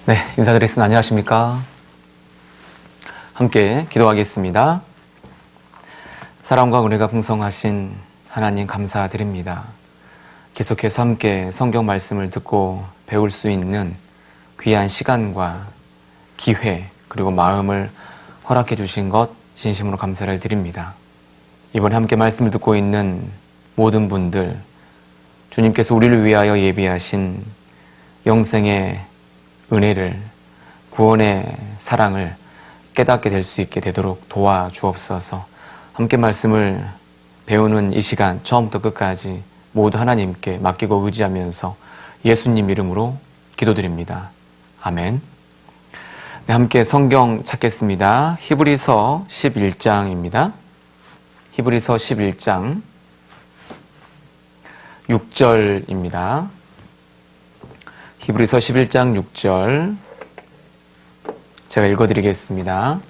네, 인사드리겠습니다. 안녕하십니까? 함께 기도하겠습니다. 사랑과 은혜가 풍성하신 하나님 감사드립니다. 계속해서 함께 성경 말씀을 듣고 배울 수 있는 귀한 시간과 기회 그리고 마음을 허락해 주신 것 진심으로 감사를 드립니다. 이번에 함께 말씀을 듣고 있는 모든 분들, 주님께서 우리를 위하여 예비하신 영생의 은혜를, 구원의 사랑을 깨닫게 될 수 있게 되도록 도와주옵소서. 함께 말씀을 배우는 이 시간 처음부터 끝까지 모두 하나님께 맡기고 의지하면서 예수님 이름으로 기도드립니다. 아멘. 네, 함께 성경 찾겠습니다. 히브리서 11장입니다. 히브리서 11장 6절입니다. 히브리서 11장 6절 제가 읽어드리겠습니다.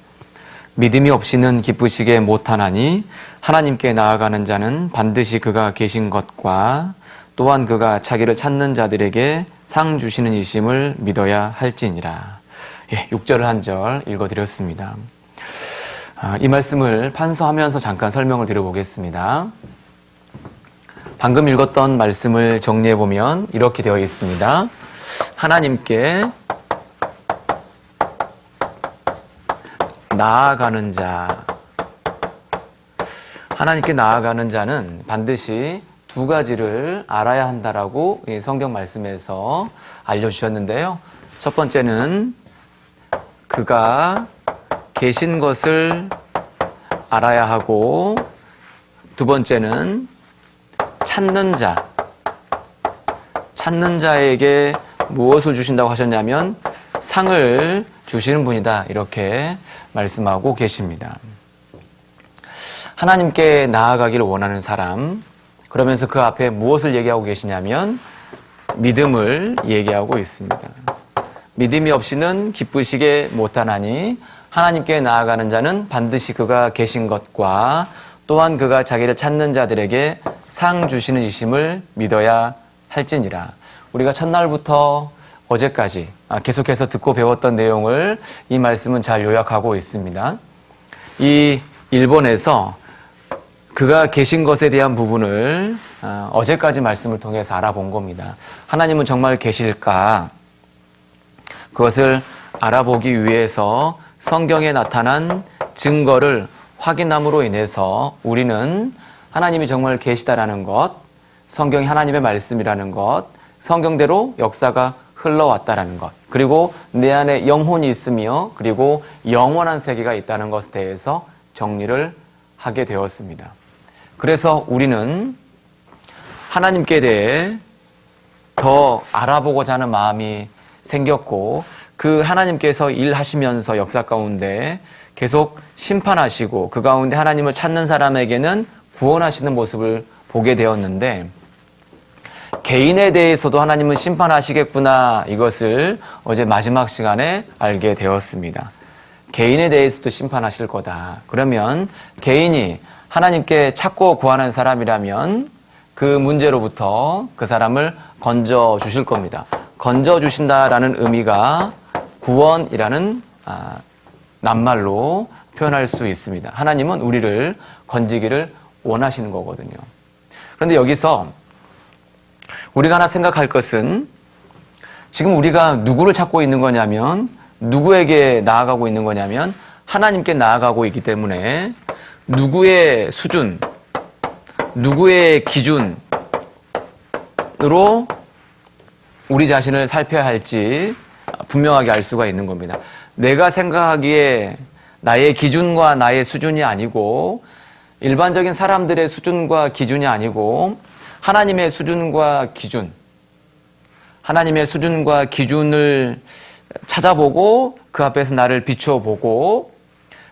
믿음이 없이는 기쁘시게 못하나니 하나님께 나아가는 자는 반드시 그가 계신 것과 또한 그가 자기를 찾는 자들에게 상 주시는 이심을 믿어야 할지니라. 6절을 한 절 읽어드렸습니다. 이 말씀을 판서하면서 잠깐 설명을 드려보겠습니다. 방금 읽었던 말씀을 정리해보면 이렇게 되어 있습니다. 하나님께 나아가는 자, 하나님께 나아가는 자는 반드시 두 가지를 알아야 한다라고 성경 말씀에서 알려주셨는데요. 첫 번째는 그가 계신 것을 알아야 하고, 두 번째는 찾는 자에게 무엇을 주신다고 하셨냐면 상을 주시는 분이다, 이렇게 말씀하고 계십니다. 하나님께 나아가기를 원하는 사람, 그러면서 그 앞에 무엇을 얘기하고 계시냐면 믿음을 얘기하고 있습니다. 믿음이 없이는 기쁘시게 못하나니 하나님께 나아가는 자는 반드시 그가 계신 것과 또한 그가 자기를 찾는 자들에게 상 주시는 이심을 믿어야 할지니라. 우리가 첫날부터 어제까지 계속해서 듣고 배웠던 내용을 이 말씀은 잘 요약하고 있습니다. 이 1번에서 그가 계신 것에 대한 부분을 어제까지 말씀을 통해서 알아본 겁니다. 하나님은 정말 계실까? 그것을 알아보기 위해서 성경에 나타난 증거를 확인함으로 인해서 우리는 하나님이 정말 계시다라는 것, 성경이 하나님의 말씀이라는 것, 성경대로 역사가 흘러왔다라는 것, 그리고 내 안에 영혼이 있으며 그리고 영원한 세계가 있다는 것에 대해서 정리를 하게 되었습니다. 그래서 우리는 하나님께 대해 더 알아보고자 하는 마음이 생겼고, 그 하나님께서 일하시면서 역사 가운데 계속 심판하시고 그 가운데 하나님을 찾는 사람에게는 구원하시는 모습을 보게 되었는데, 개인에 대해서도 하나님은 심판하시겠구나, 이것을 어제 마지막 시간에 알게 되었습니다. 개인에 대해서도 심판하실 거다. 그러면 개인이 하나님께 찾고 구하는 사람이라면 그 문제로부터 그 사람을 건져 주실 겁니다. 건져 주신다라는 의미가 구원이라는 낱말로 표현할 수 있습니다. 하나님은 우리를 건지기를 원하시는 거거든요. 그런데 여기서 우리가 하나 생각할 것은, 지금 우리가 누구를 찾고 있는 거냐면, 누구에게 나아가고 있는 거냐면 하나님께 나아가고 있기 때문에 누구의 수준, 누구의 기준으로 우리 자신을 살펴야 할지 분명하게 알 수가 있는 겁니다. 내가 생각하기에 나의 기준과 나의 수준이 아니고, 일반적인 사람들의 수준과 기준이 아니고 하나님의 수준과 기준, 하나님의 수준과 기준을 찾아보고 그 앞에서 나를 비춰보고,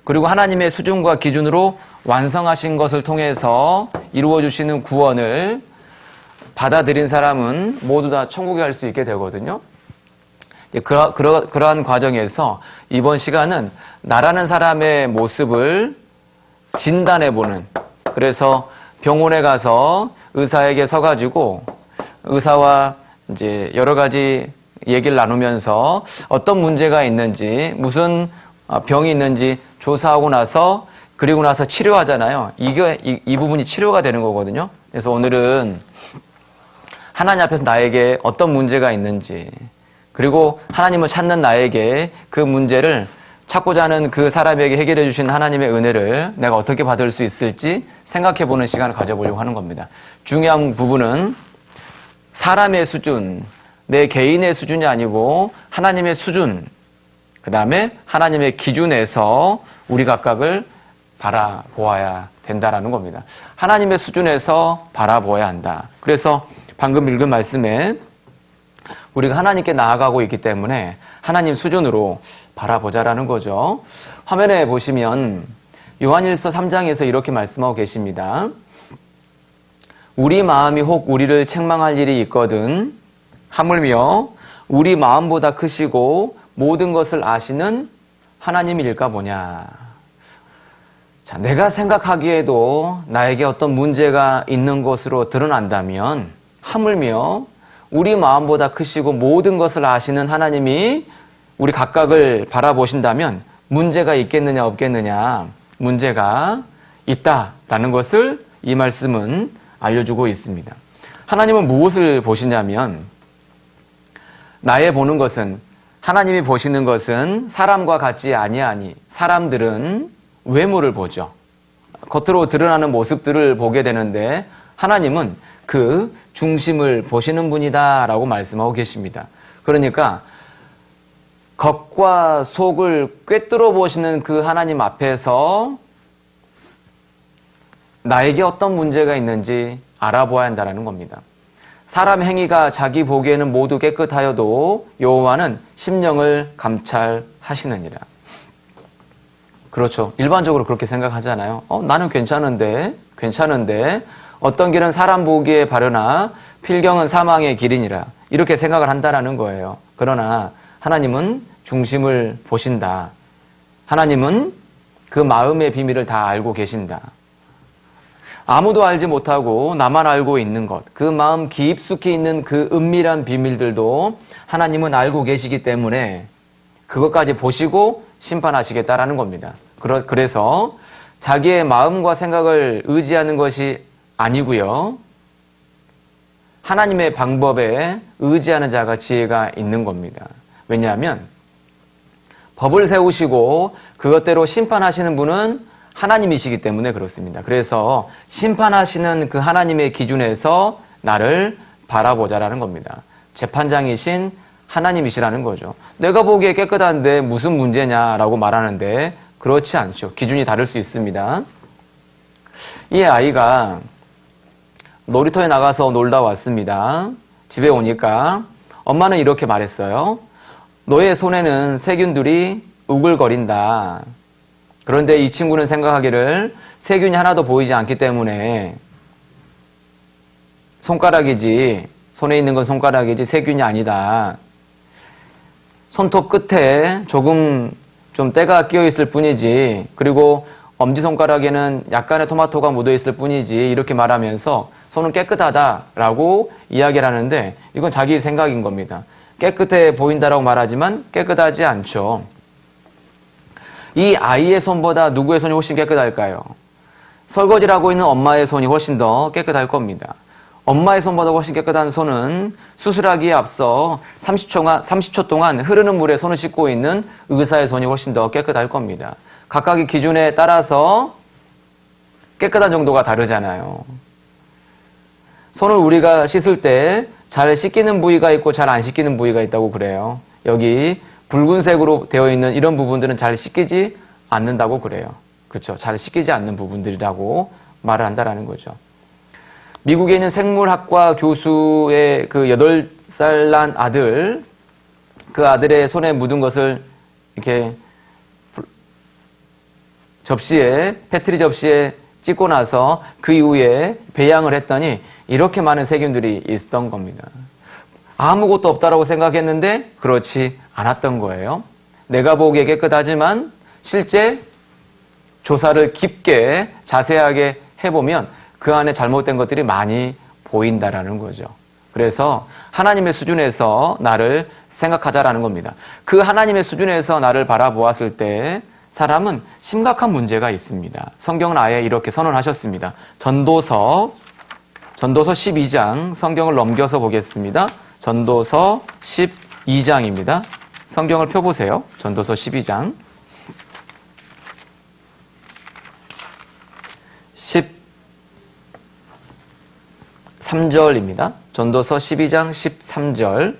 그리고 하나님의 수준과 기준으로 완성하신 것을 통해서 이루어주시는 구원을 받아들인 사람은 모두 다 천국에 갈 수 있게 되거든요. 그러한 과정에서 이번 시간은 나라는 사람의 모습을 진단해보는, 그래서 병원에 가서 의사에게 서가지고 의사와 이제 여러 가지 얘기를 나누면서 어떤 문제가 있는지, 무슨 병이 있는지 조사하고 나서, 그리고 나서 치료하잖아요. 이 부분이 치료가 되는 거거든요. 그래서 오늘은 하나님 앞에서 나에게 어떤 문제가 있는지, 그리고 하나님을 찾는 나에게 그 문제를 찾고자 하는 그 사람에게 해결해 주신 하나님의 은혜를 내가 어떻게 받을 수 있을지 생각해 보는 시간을 가져보려고 하는 겁니다. 중요한 부분은 사람의 수준, 내 개인의 수준이 아니고 하나님의 수준, 그 다음에 하나님의 기준에서 우리 각각을 바라보아야 된다라는 겁니다. 하나님의 수준에서 바라보아야 한다. 그래서 방금 읽은 말씀에 우리가 하나님께 나아가고 있기 때문에 하나님 수준으로 바라보자라는 거죠. 화면에 보시면 요한일서 3장에서 이렇게 말씀하고 계십니다. 우리 마음이 혹 우리를 책망할 일이 있거든 하물며 우리 마음보다 크시고 모든 것을 아시는 하나님일까 보냐. 자, 내가 생각하기에도 나에게 어떤 문제가 있는 것으로 드러난다면 하물며 우리 마음보다 크시고 모든 것을 아시는 하나님이 우리 각각을 바라보신다면 문제가 있겠느냐 없겠느냐. 문제가 있다라는 것을 이 말씀은 알려주고 있습니다. 하나님은 무엇을 보시냐면 나의 보는 것은, 하나님이 보시는 것은 사람과 같지 아니하니, 사람들은 외모를 보죠. 겉으로 드러나는 모습들을 보게 되는데 하나님은 그 중심을 보시는 분이다 라고 말씀하고 계십니다. 그러니까 겉과 속을 꿰뚫어 보시는 그 하나님 앞에서 나에게 어떤 문제가 있는지 알아보아야 한다는 겁니다. 사람 행위가 자기 보기에는 모두 깨끗하여도 여호와는 심령을 감찰하시느니라. 그렇죠. 일반적으로 그렇게 생각하잖아요. 나는 괜찮은데 어떤 길은 사람 보기에 바르나 필경은 사망의 길이니라. 이렇게 생각을 한다라는 거예요. 그러나 하나님은 중심을 보신다. 하나님은 그 마음의 비밀을 다 알고 계신다. 아무도 알지 못하고 나만 알고 있는 것, 그 마음 깊숙이 있는 그 은밀한 비밀들도 하나님은 알고 계시기 때문에 그것까지 보시고 심판하시겠다라는 겁니다. 그래서 자기의 마음과 생각을 의지하는 것이 아니고요. 하나님의 방법에 의지하는 자가 지혜가 있는 겁니다. 왜냐하면 법을 세우시고 그것대로 심판하시는 분은 하나님이시기 때문에 그렇습니다. 그래서 심판하시는 그 하나님의 기준에서 나를 바라보자라는 겁니다. 재판장이신 하나님이시라는 거죠. 내가 보기에 깨끗한데 무슨 문제냐라고 말하는데 그렇지 않죠. 기준이 다를 수 있습니다. 이 아이가 놀이터에 나가서 놀다 왔습니다. 집에 오니까 엄마는 이렇게 말했어요. 너의 손에는 세균들이 우글거린다. 그런데 이 친구는 생각하기를 세균이 하나도 보이지 않기 때문에 손가락이지, 손에 있는 건 손가락이지 세균이 아니다. 손톱 끝에 조금 좀 때가 끼어 있을 뿐이지, 그리고 엄지손가락에는 약간의 토마토가 묻어 있을 뿐이지, 이렇게 말하면서 손은 깨끗하다라고 이야기를 하는데 이건 자기 생각인 겁니다. 깨끗해 보인다라고 말하지만 깨끗하지 않죠. 이 아이의 손보다 누구의 손이 훨씬 깨끗할까요? 설거지를 하고 있는 엄마의 손이 훨씬 더 깨끗할 겁니다. 엄마의 손보다 훨씬 깨끗한 손은 수술하기에 앞서 30초 동안 흐르는 물에 손을 씻고 있는 의사의 손이 훨씬 더 깨끗할 겁니다. 각각의 기준에 따라서 깨끗한 정도가 다르잖아요. 손을 우리가 씻을 때 잘 씻기는 부위가 있고 잘 안 씻기는 부위가 있다고 그래요. 여기 붉은색으로 되어 있는 이런 부분들은 잘 씻기지 않는다고 그래요. 그렇죠? 잘 씻기지 않는 부분들이라고 말을 한다라는 거죠. 미국에 있는 생물학과 교수의 그 8살 난 아들, 그 아들의 손에 묻은 것을 이렇게 페트리 접시에 찍고 나서 그 이후에 배양을 했더니 이렇게 많은 세균들이 있었던 겁니다. 아무것도 없다라고 생각했는데 그렇지 않았던 거예요. 내가 보기에 깨끗하지만 실제 조사를 깊게 자세하게 해보면 그 안에 잘못된 것들이 많이 보인다라는 거죠. 그래서 하나님의 수준에서 나를 생각하자라는 겁니다. 그 하나님의 수준에서 나를 바라보았을 때 사람은 심각한 문제가 있습니다. 성경은 아예 이렇게 선언하셨습니다. 전도서 12장 성경을 넘겨서 보겠습니다. 전도서 12장입니다. 성경을 펴보세요. 전도서 12장 13절입니다. 전도서 12장 13절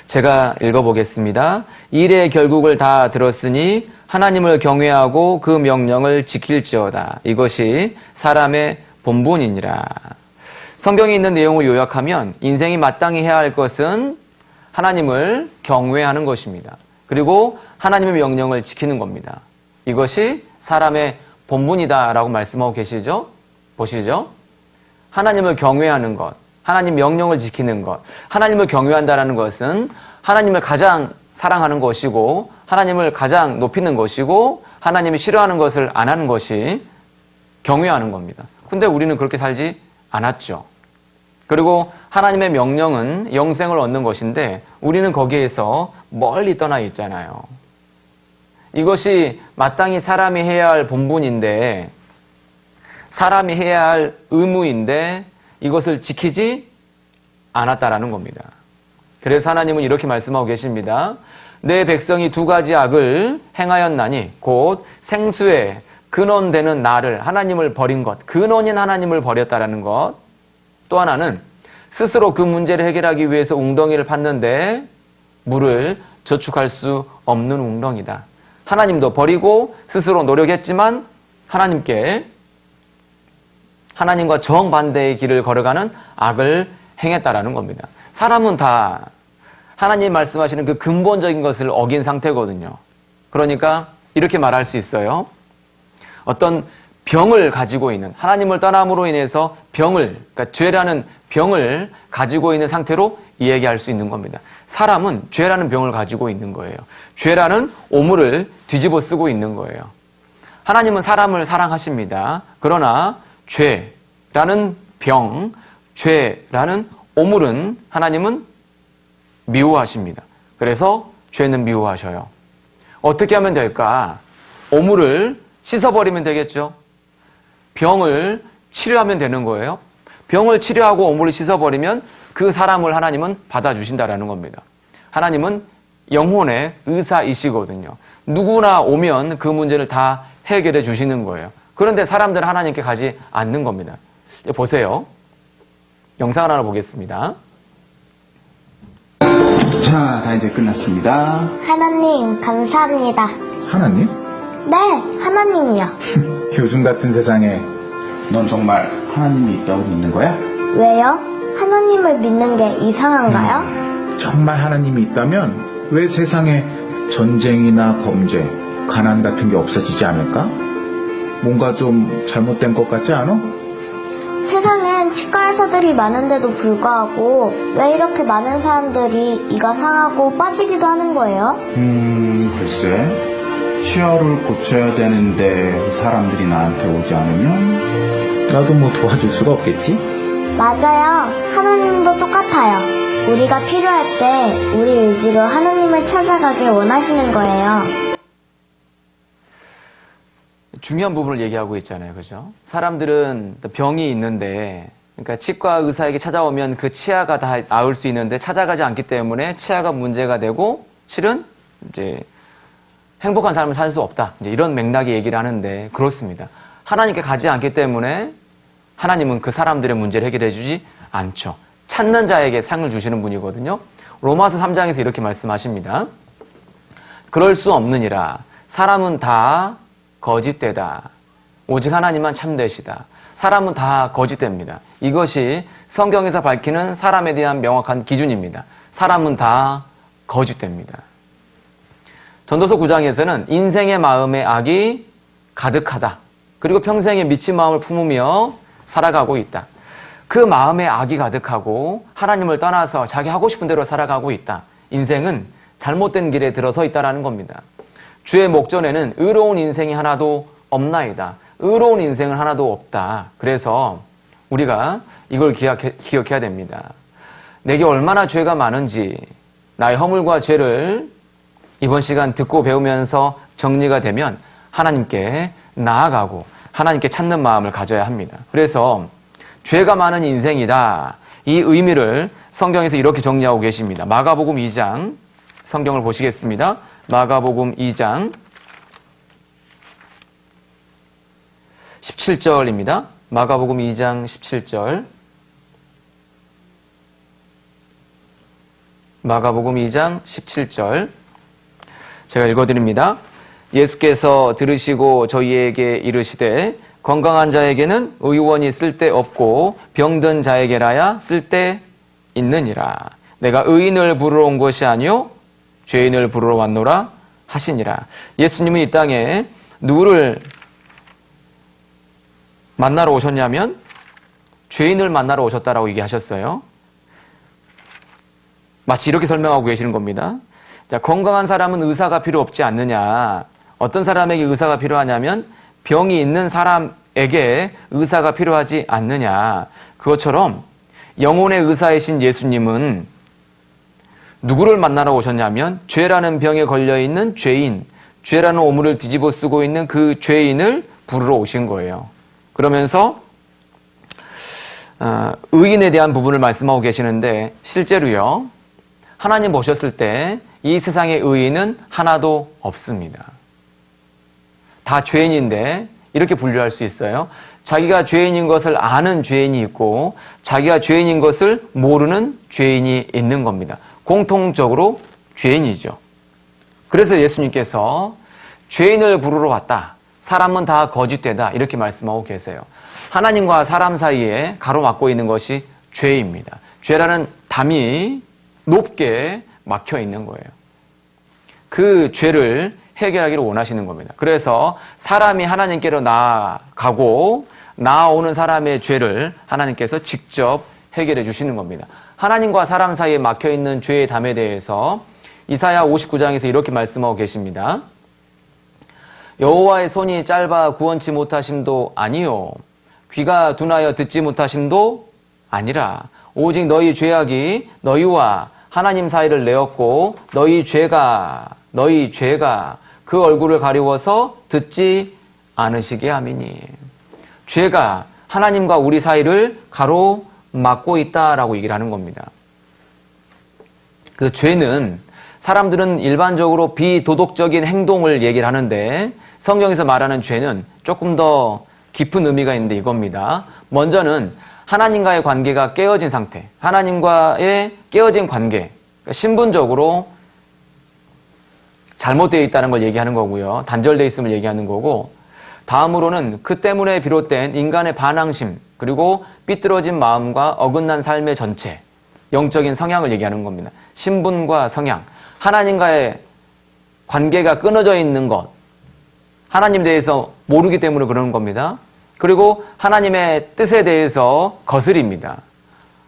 제가 읽어보겠습니다. 일의 결국을 다 들었으니 하나님을 경외하고 그 명령을 지킬지어다. 이것이 사람의 본분이니라. 성경에 있는 내용을 요약하면 인생이 마땅히 해야 할 것은 하나님을 경외하는 것입니다. 그리고 하나님의 명령을 지키는 겁니다. 이것이 사람의 본분이다라고 말씀하고 계시죠? 보시죠? 하나님을 경외하는 것, 하나님 명령을 지키는 것, 하나님을 경외한다라는 것은 하나님을 가장 사랑하는 것이고 하나님을 가장 높이는 것이고 하나님이 싫어하는 것을 안 하는 것이 경외하는 겁니다. 근데 우리는 그렇게 살지 않았죠. 그리고 하나님의 명령은 영생을 얻는 것인데 우리는 거기에서 멀리 떠나 있잖아요. 이것이 마땅히 사람이 해야 할 본분인데 사람이 해야 할 의무인데 이것을 지키지 않았다라는 겁니다. 그래서 하나님은 이렇게 말씀하고 계십니다. 내 백성이 두 가지 악을 행하였나니 곧 생수의 근원되는 나를 하나님을 버린 것, 근원인 하나님을 버렸다라는 것. 또 하나는 스스로 그 문제를 해결하기 위해서 웅덩이를 팠는데 물을 저축할 수 없는 웅덩이다. 하나님도 버리고 스스로 노력했지만 하나님과 정반대의 길을 걸어가는 악을 행했다라는 겁니다. 사람은 다 하나님 말씀하시는 그 근본적인 것을 어긴 상태거든요. 그러니까 이렇게 말할 수 있어요. 어떤 병을 가지고 있는, 하나님을 떠남으로 인해서 그러니까 죄라는 병을 가지고 있는 상태로 이야기할 수 있는 겁니다. 사람은 죄라는 병을 가지고 있는 거예요. 죄라는 오물을 뒤집어 쓰고 있는 거예요. 하나님은 사람을 사랑하십니다. 그러나 죄라는 병, 죄라는 오물은 하나님은 미워하십니다. 그래서 죄는 미워하셔요. 어떻게 하면 될까? 오물을 씻어버리면 되겠죠. 병을 치료하면 되는 거예요. 병을 치료하고 오물을 씻어버리면 그 사람을 하나님은 받아주신다라는 겁니다. 하나님은 영혼의 의사이시거든요. 누구나 오면 그 문제를 다 해결해 주시는 거예요. 그런데 사람들은 하나님께 가지 않는 겁니다. 보세요. 영상을 하나 보겠습니다. 자, 다 이제 끝났습니다. 하나님, 감사합니다. 하나님? 네, 하나님이요. 요즘 같은 세상에 넌 정말 하나님이 있다고 믿는 거야? 왜요? 하나님을 믿는 게 이상한가요? 정말 하나님이 있다면 왜 세상에 전쟁이나 범죄, 가난 같은 게 없어지지 않을까? 뭔가 좀 잘못된 것 같지 않아? 세상엔 치과 의사들이 많은데도 불구하고 왜 이렇게 많은 사람들이 이가 상하고 빠지기도 하는 거예요? 글쎄. 치아를 고쳐야 되는데 사람들이 나한테 오지 않으면 나도 뭐 도와줄 수가 없겠지? 맞아요. 하나님도 똑같아요. 우리가 필요할 때 우리 의지로 하나님을 찾아가길 원하시는 거예요. 중요한 부분을 얘기하고 있잖아요. 그죠? 사람들은 병이 있는데, 그러니까 치과 의사에게 찾아오면 그 치아가 다 나을 수 있는데 찾아가지 않기 때문에 치아가 문제가 되고 실은 이제 행복한 삶을 살 수 없다. 이제 이런 맥락의 얘기를 하는데 그렇습니다. 하나님께 가지 않기 때문에 하나님은 그 사람들의 문제를 해결해 주지 않죠. 찾는 자에게 상을 주시는 분이거든요. 로마서 3장에서 이렇게 말씀하십니다. 그럴 수 없느니라. 사람은 다 거짓되다. 오직 하나님만 참되시다. 사람은 다 거짓됩니다. 이것이 성경에서 밝히는 사람에 대한 명확한 기준입니다. 사람은 다 거짓됩니다. 전도서 9장에서는 인생의 마음에 악이 가득하다. 그리고 평생에 미친 마음을 품으며 살아가고 있다. 그 마음에 악이 가득하고 하나님을 떠나서 자기 하고 싶은 대로 살아가고 있다. 인생은 잘못된 길에 들어서 있다는 겁니다. 주의 목전에는 의로운 인생이 하나도 없나이다. 의로운 인생은 하나도 없다. 그래서 우리가 이걸 기억해야 됩니다. 내게 얼마나 죄가 많은지 나의 허물과 죄를 이번 시간 듣고 배우면서 정리가 되면 하나님께 나아가고 하나님께 찾는 마음을 가져야 합니다. 그래서 죄가 많은 인생이다. 이 의미를 성경에서 이렇게 정리하고 계십니다. 마가복음 2장 성경을 보시겠습니다. 마가복음 2장 17절입니다. 마가복음 2장 17절. 마가복음 2장 17절. 제가 읽어드립니다. 예수께서 들으시고 저희에게 이르시되 건강한 자에게는 의원이 쓸데없고 병든 자에게라야 쓸데있느니라. 내가 의인을 부르러 온 것이 아니요 죄인을 부르러 왔노라 하시니라. 예수님은 이 땅에 누구를 만나러 오셨냐면 죄인을 만나러 오셨다라고 얘기하셨어요. 마치 이렇게 설명하고 계시는 겁니다. 자, 건강한 사람은 의사가 필요 없지 않느냐. 어떤 사람에게 의사가 필요하냐면 병이 있는 사람에게 의사가 필요하지 않느냐. 그것처럼 영혼의 의사이신 예수님은 누구를 만나러 오셨냐면 죄라는 병에 걸려있는 죄인, 죄라는 오물을 뒤집어 쓰고 있는 그 죄인을 부르러 오신 거예요. 그러면서 의인에 대한 부분을 말씀하고 계시는데 실제로요. 하나님 보셨을 때 이 세상의 의인은 하나도 없습니다. 다 죄인인데 이렇게 분류할 수 있어요. 자기가 죄인인 것을 아는 죄인이 있고 자기가 죄인인 것을 모르는 죄인이 있는 겁니다. 공통적으로 죄인이죠. 그래서 예수님께서 죄인을 부르러 왔다. 사람은 다 거짓되다. 이렇게 말씀하고 계세요. 하나님과 사람 사이에 가로막고 있는 것이 죄입니다. 죄라는 담이 높게 막혀 있는 거예요. 그 죄를 해결하기를 원하시는 겁니다. 그래서 사람이 하나님께로 나아가고 나아오는 사람의 죄를 하나님께서 직접 해결해 주시는 겁니다. 하나님과 사람 사이에 막혀 있는 죄의 담에 대해서 이사야 59장에서 이렇게 말씀하고 계십니다. 여호와의 손이 짧아 구원치 못하심도 아니요 귀가 둔하여 듣지 못하심도 아니라 오직 너희 죄악이 너희와 하나님 사이를 내었고 너희 죄가 그 얼굴을 가리워서 듣지 않으시게 함이니. 죄가 하나님과 우리 사이를 가로막고 있다라고 얘기를 하는 겁니다. 그 죄는 사람들은 일반적으로 비도덕적인 행동을 얘기를 하는데 성경에서 말하는 죄는 조금 더 깊은 의미가 있는데 이겁니다. 먼저는 하나님과의 관계가 깨어진 상태, 하나님과의 깨어진 관계, 그러니까 신분적으로 잘못되어 있다는 걸 얘기하는 거고요. 단절되어 있음을 얘기하는 거고, 다음으로는 그 때문에 비롯된 인간의 반항심, 그리고 삐뚤어진 마음과 어긋난 삶의 전체, 영적인 성향을 얘기하는 겁니다. 신분과 성향, 하나님과의 관계가 끊어져 있는 것, 하나님에 대해서 모르기 때문에 그러는 겁니다. 그리고 하나님의 뜻에 대해서 거스립니다.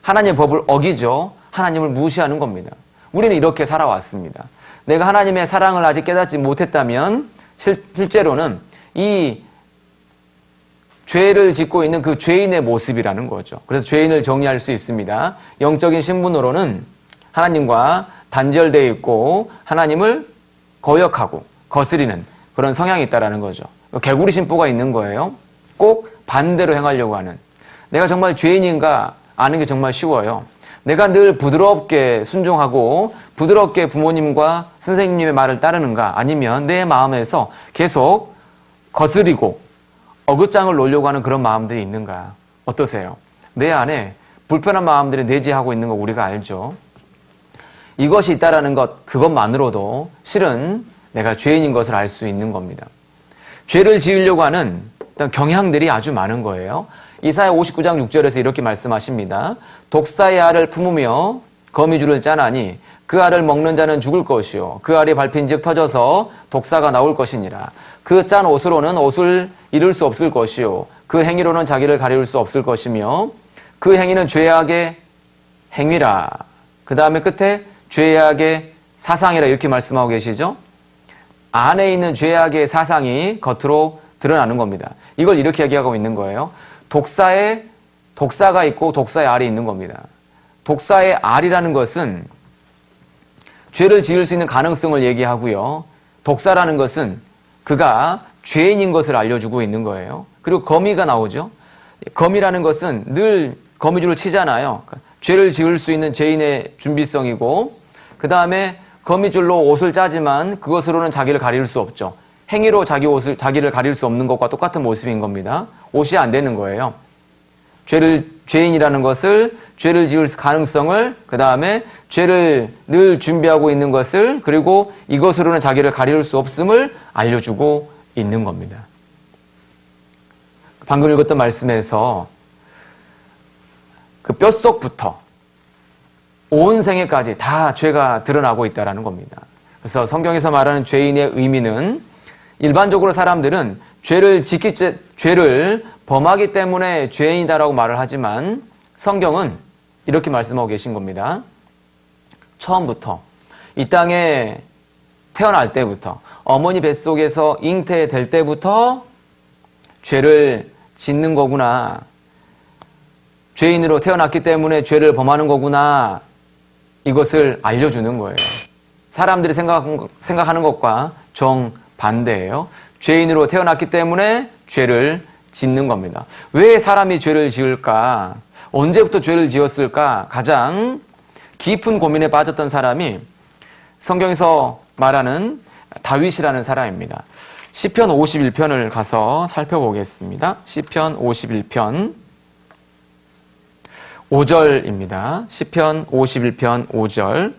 하나님의 법을 어기죠. 하나님을 무시하는 겁니다. 우리는 이렇게 살아왔습니다. 내가 하나님의 사랑을 아직 깨닫지 못했다면 실제로는 이 죄를 짓고 있는 그 죄인의 모습이라는 거죠. 그래서 죄인을 정리할 수 있습니다. 영적인 신분으로는 하나님과 단절되어 있고 하나님을 거역하고 거스리는 그런 성향이 있다는 거죠. 개구리 심보가 있는 거예요. 꼭 반대로 행하려고 하는. 내가 정말 죄인인가 아는 게 정말 쉬워요. 내가 늘 부드럽게 순종하고 부드럽게 부모님과 선생님의 말을 따르는가 아니면 내 마음에서 계속 거스리고 어긋장을 놓으려고 하는 그런 마음들이 있는가. 어떠세요? 내 안에 불편한 마음들이 내재하고 있는 거 우리가 알죠. 이것이 있다라는 것, 그것만으로도 실은 내가 죄인인 것을 알 수 있는 겁니다. 죄를 지으려고 하는 일단 경향들이 아주 많은 거예요. 이사야 59장 6절에서 이렇게 말씀하십니다. 독사의 알을 품으며 거미줄을 짜나니 그 알을 먹는 자는 죽을 것이요 그 알이 밟힌즉 터져서 독사가 나올 것이니라. 그 짠 옷으로는 옷을 이룰 수 없을 것이요 그 행위로는 자기를 가리울 수 없을 것이며 그 행위는 죄악의 행위라. 그 다음에 끝에 죄악의 사상이라 이렇게 말씀하고 계시죠. 안에 있는 죄악의 사상이 겉으로 드러나는 겁니다. 이걸 이렇게 얘기하고 있는 거예요. 독사의 독사가 있고 독사의 알이 있는 겁니다. 독사의 알이라는 것은 죄를 지을 수 있는 가능성을 얘기하고요. 독사라는 것은 그가 죄인인 것을 알려주고 있는 거예요. 그리고 거미가 나오죠. 거미라는 것은 늘 거미줄을 치잖아요. 죄를 지을 수 있는 죄인의 준비성이고, 그 다음에 거미줄로 옷을 짜지만 그것으로는 자기를 가릴 수 없죠. 행위로 자기를 가릴 수 없는 것과 똑같은 모습인 겁니다. 옷이 안 되는 거예요. 죄인이라는 것을, 죄를 지을 가능성을, 그 다음에 죄를 늘 준비하고 있는 것을, 그리고 이것으로는 자기를 가릴 수 없음을 알려주고 있는 겁니다. 방금 읽었던 말씀에서 그 뼛속부터 온 생애까지 다 죄가 드러나고 있다는 겁니다. 그래서 성경에서 말하는 죄인의 의미는 일반적으로 사람들은 죄를 범하기 때문에 죄인이다라고 말을 하지만 성경은 이렇게 말씀하고 계신 겁니다. 처음부터 이 땅에 태어날 때부터 어머니 뱃속에서 잉태될 때부터 죄를 짓는 거구나. 죄인으로 태어났기 때문에 죄를 범하는 거구나. 이것을 알려주는 거예요. 사람들이 생각하는 것과 정반대예요. 죄인으로 태어났기 때문에 죄를 짓는 겁니다. 왜 사람이 죄를 지을까? 언제부터 죄를 지었을까? 가장 깊은 고민에 빠졌던 사람이 성경에서 말하는 다윗이라는 사람입니다. 시편 51편을 가서 살펴보겠습니다. 시편 51편 5절입니다. 시편 51편 5절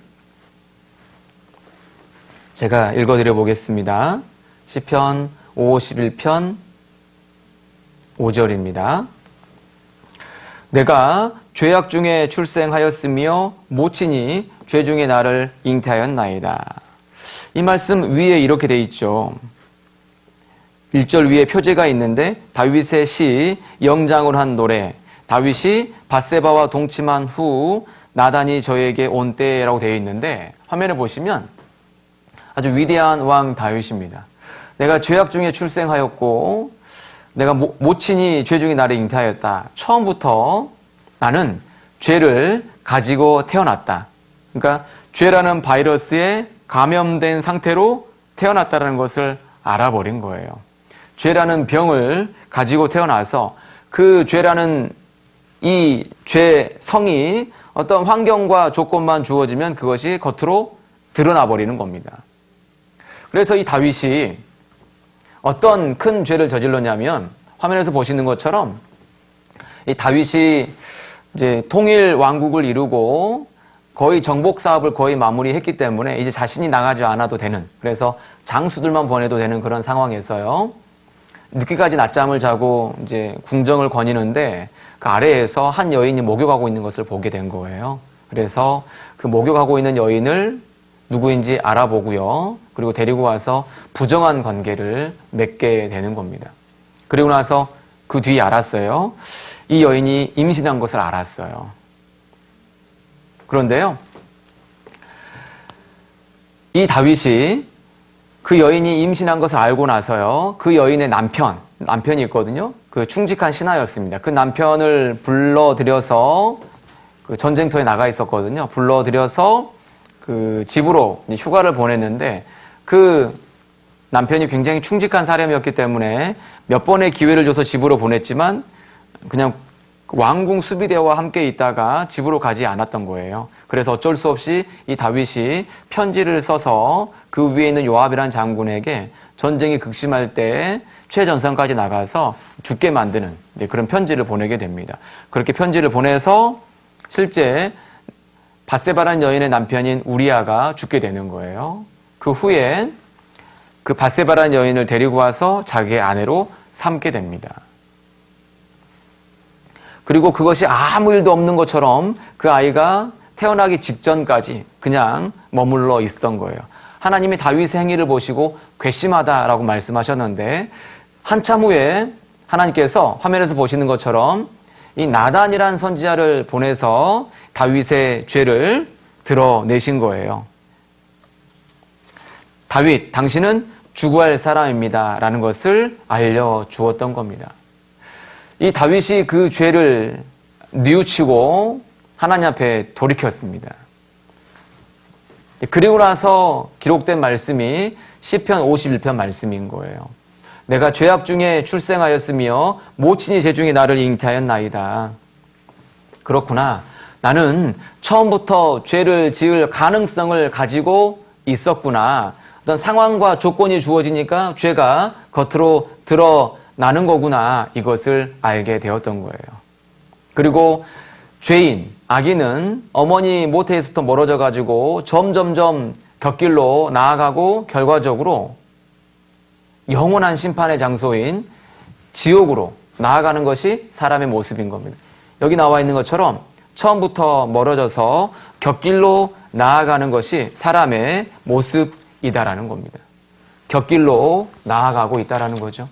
제가 읽어드려 보겠습니다. 시편 51편 5절입니다. 내가 죄악 중에 출생하였으며 모친이 죄 중에 나를 잉태하였나이다. 이 말씀 위에 이렇게 돼 있죠. 1절 위에 표제가 있는데 다윗의 시 영장을 한 노래, 다윗이 밧세바와 동침한 후 나단이 저에게 온 때라고 되어 있는데 화면을 보시면 아주 위대한 왕 다윗입니다. 내가 죄악 중에 출생하였고 내가 모친이 죄 중에 나를 잉태하였다. 처음부터 나는 죄를 가지고 태어났다. 그러니까 죄라는 바이러스에 감염된 상태로 태어났다는 것을 알아버린 거예요. 죄라는 병을 가지고 태어나서 그 죄라는 이 죄성이 어떤 환경과 조건만 주어지면 그것이 겉으로 드러나 버리는 겁니다. 그래서 이 다윗이 어떤 큰 죄를 저질렀냐면 화면에서 보시는 것처럼 이 다윗이 이제 통일 왕국을 이루고 거의 정복 사업을 거의 마무리했기 때문에 이제 자신이 나가지 않아도 되는, 그래서 장수들만 보내도 되는 그런 상황에서요. 늦게까지 낮잠을 자고 이제 궁정을 거니는데 그 아래에서 한 여인이 목욕하고 있는 것을 보게 된 거예요. 그래서 그 목욕하고 있는 여인을 누구인지 알아보고요. 그리고 데리고 와서 부정한 관계를 맺게 되는 겁니다. 그리고 나서 그 뒤에 알았어요. 이 여인이 임신한 것을 알았어요. 그런데요, 이 다윗이 그 여인이 임신한 것을 알고 나서요, 그 여인의 남편이 있거든요. 그 충직한 신하였습니다. 그 남편을 불러들여서 그 전쟁터에 나가 있었거든요. 불러들여서 그 집으로 휴가를 보냈는데 그 남편이 굉장히 충직한 사람이었기 때문에 몇 번의 기회를 줘서 집으로 보냈지만 그냥 왕궁 수비대와 함께 있다가 집으로 가지 않았던 거예요. 그래서 어쩔 수 없이 이 다윗이 편지를 써서 그 위에 있는 요압이라는 장군에게 전쟁이 극심할 때 최전선까지 나가서 죽게 만드는 그런 편지를 보내게 됩니다. 그렇게 편지를 보내서 실제 밧세바라는 여인의 남편인 우리아가 죽게 되는 거예요. 그 후에 그 밧세바라는 여인을 데리고 와서 자기의 아내로 삼게 됩니다. 그리고 그것이 아무 일도 없는 것처럼 그 아이가 태어나기 직전까지 그냥 머물러 있었던 거예요. 하나님이 다윗의 행위를 보시고 괘씸하다라고 말씀하셨는데 한참 후에 하나님께서 화면에서 보시는 것처럼 이 나단이라는 선지자를 보내서 다윗의 죄를 드러내신 거예요. 다윗, 당신은 죽어야 할 사람입니다. 라는 것을 알려주었던 겁니다. 이 다윗이 그 죄를 뉘우치고 하나님 앞에 돌이켰습니다. 그리고 나서 기록된 말씀이 시편 51편 말씀인 거예요. 내가 죄악 중에 출생하였으며 모친이 재중에 나를 잉태하였나이다. 그렇구나. 나는 처음부터 죄를 지을 가능성을 가지고 있었구나. 어떤 상황과 조건이 주어지니까 죄가 겉으로 드러나는 거구나. 이것을 알게 되었던 거예요. 그리고 죄인, 악인은 어머니 모태에서부터 멀어져 가지고 점점점 곁길로 나아가고 결과적으로 영원한 심판의 장소인 지옥으로 나아가는 것이 사람의 모습인 겁니다. 여기 나와 있는 것처럼 처음부터 멀어져서 곁길로 나아가는 것이 사람의 모습이다라는 겁니다. 곁길로 나아가고 있다라는 거죠.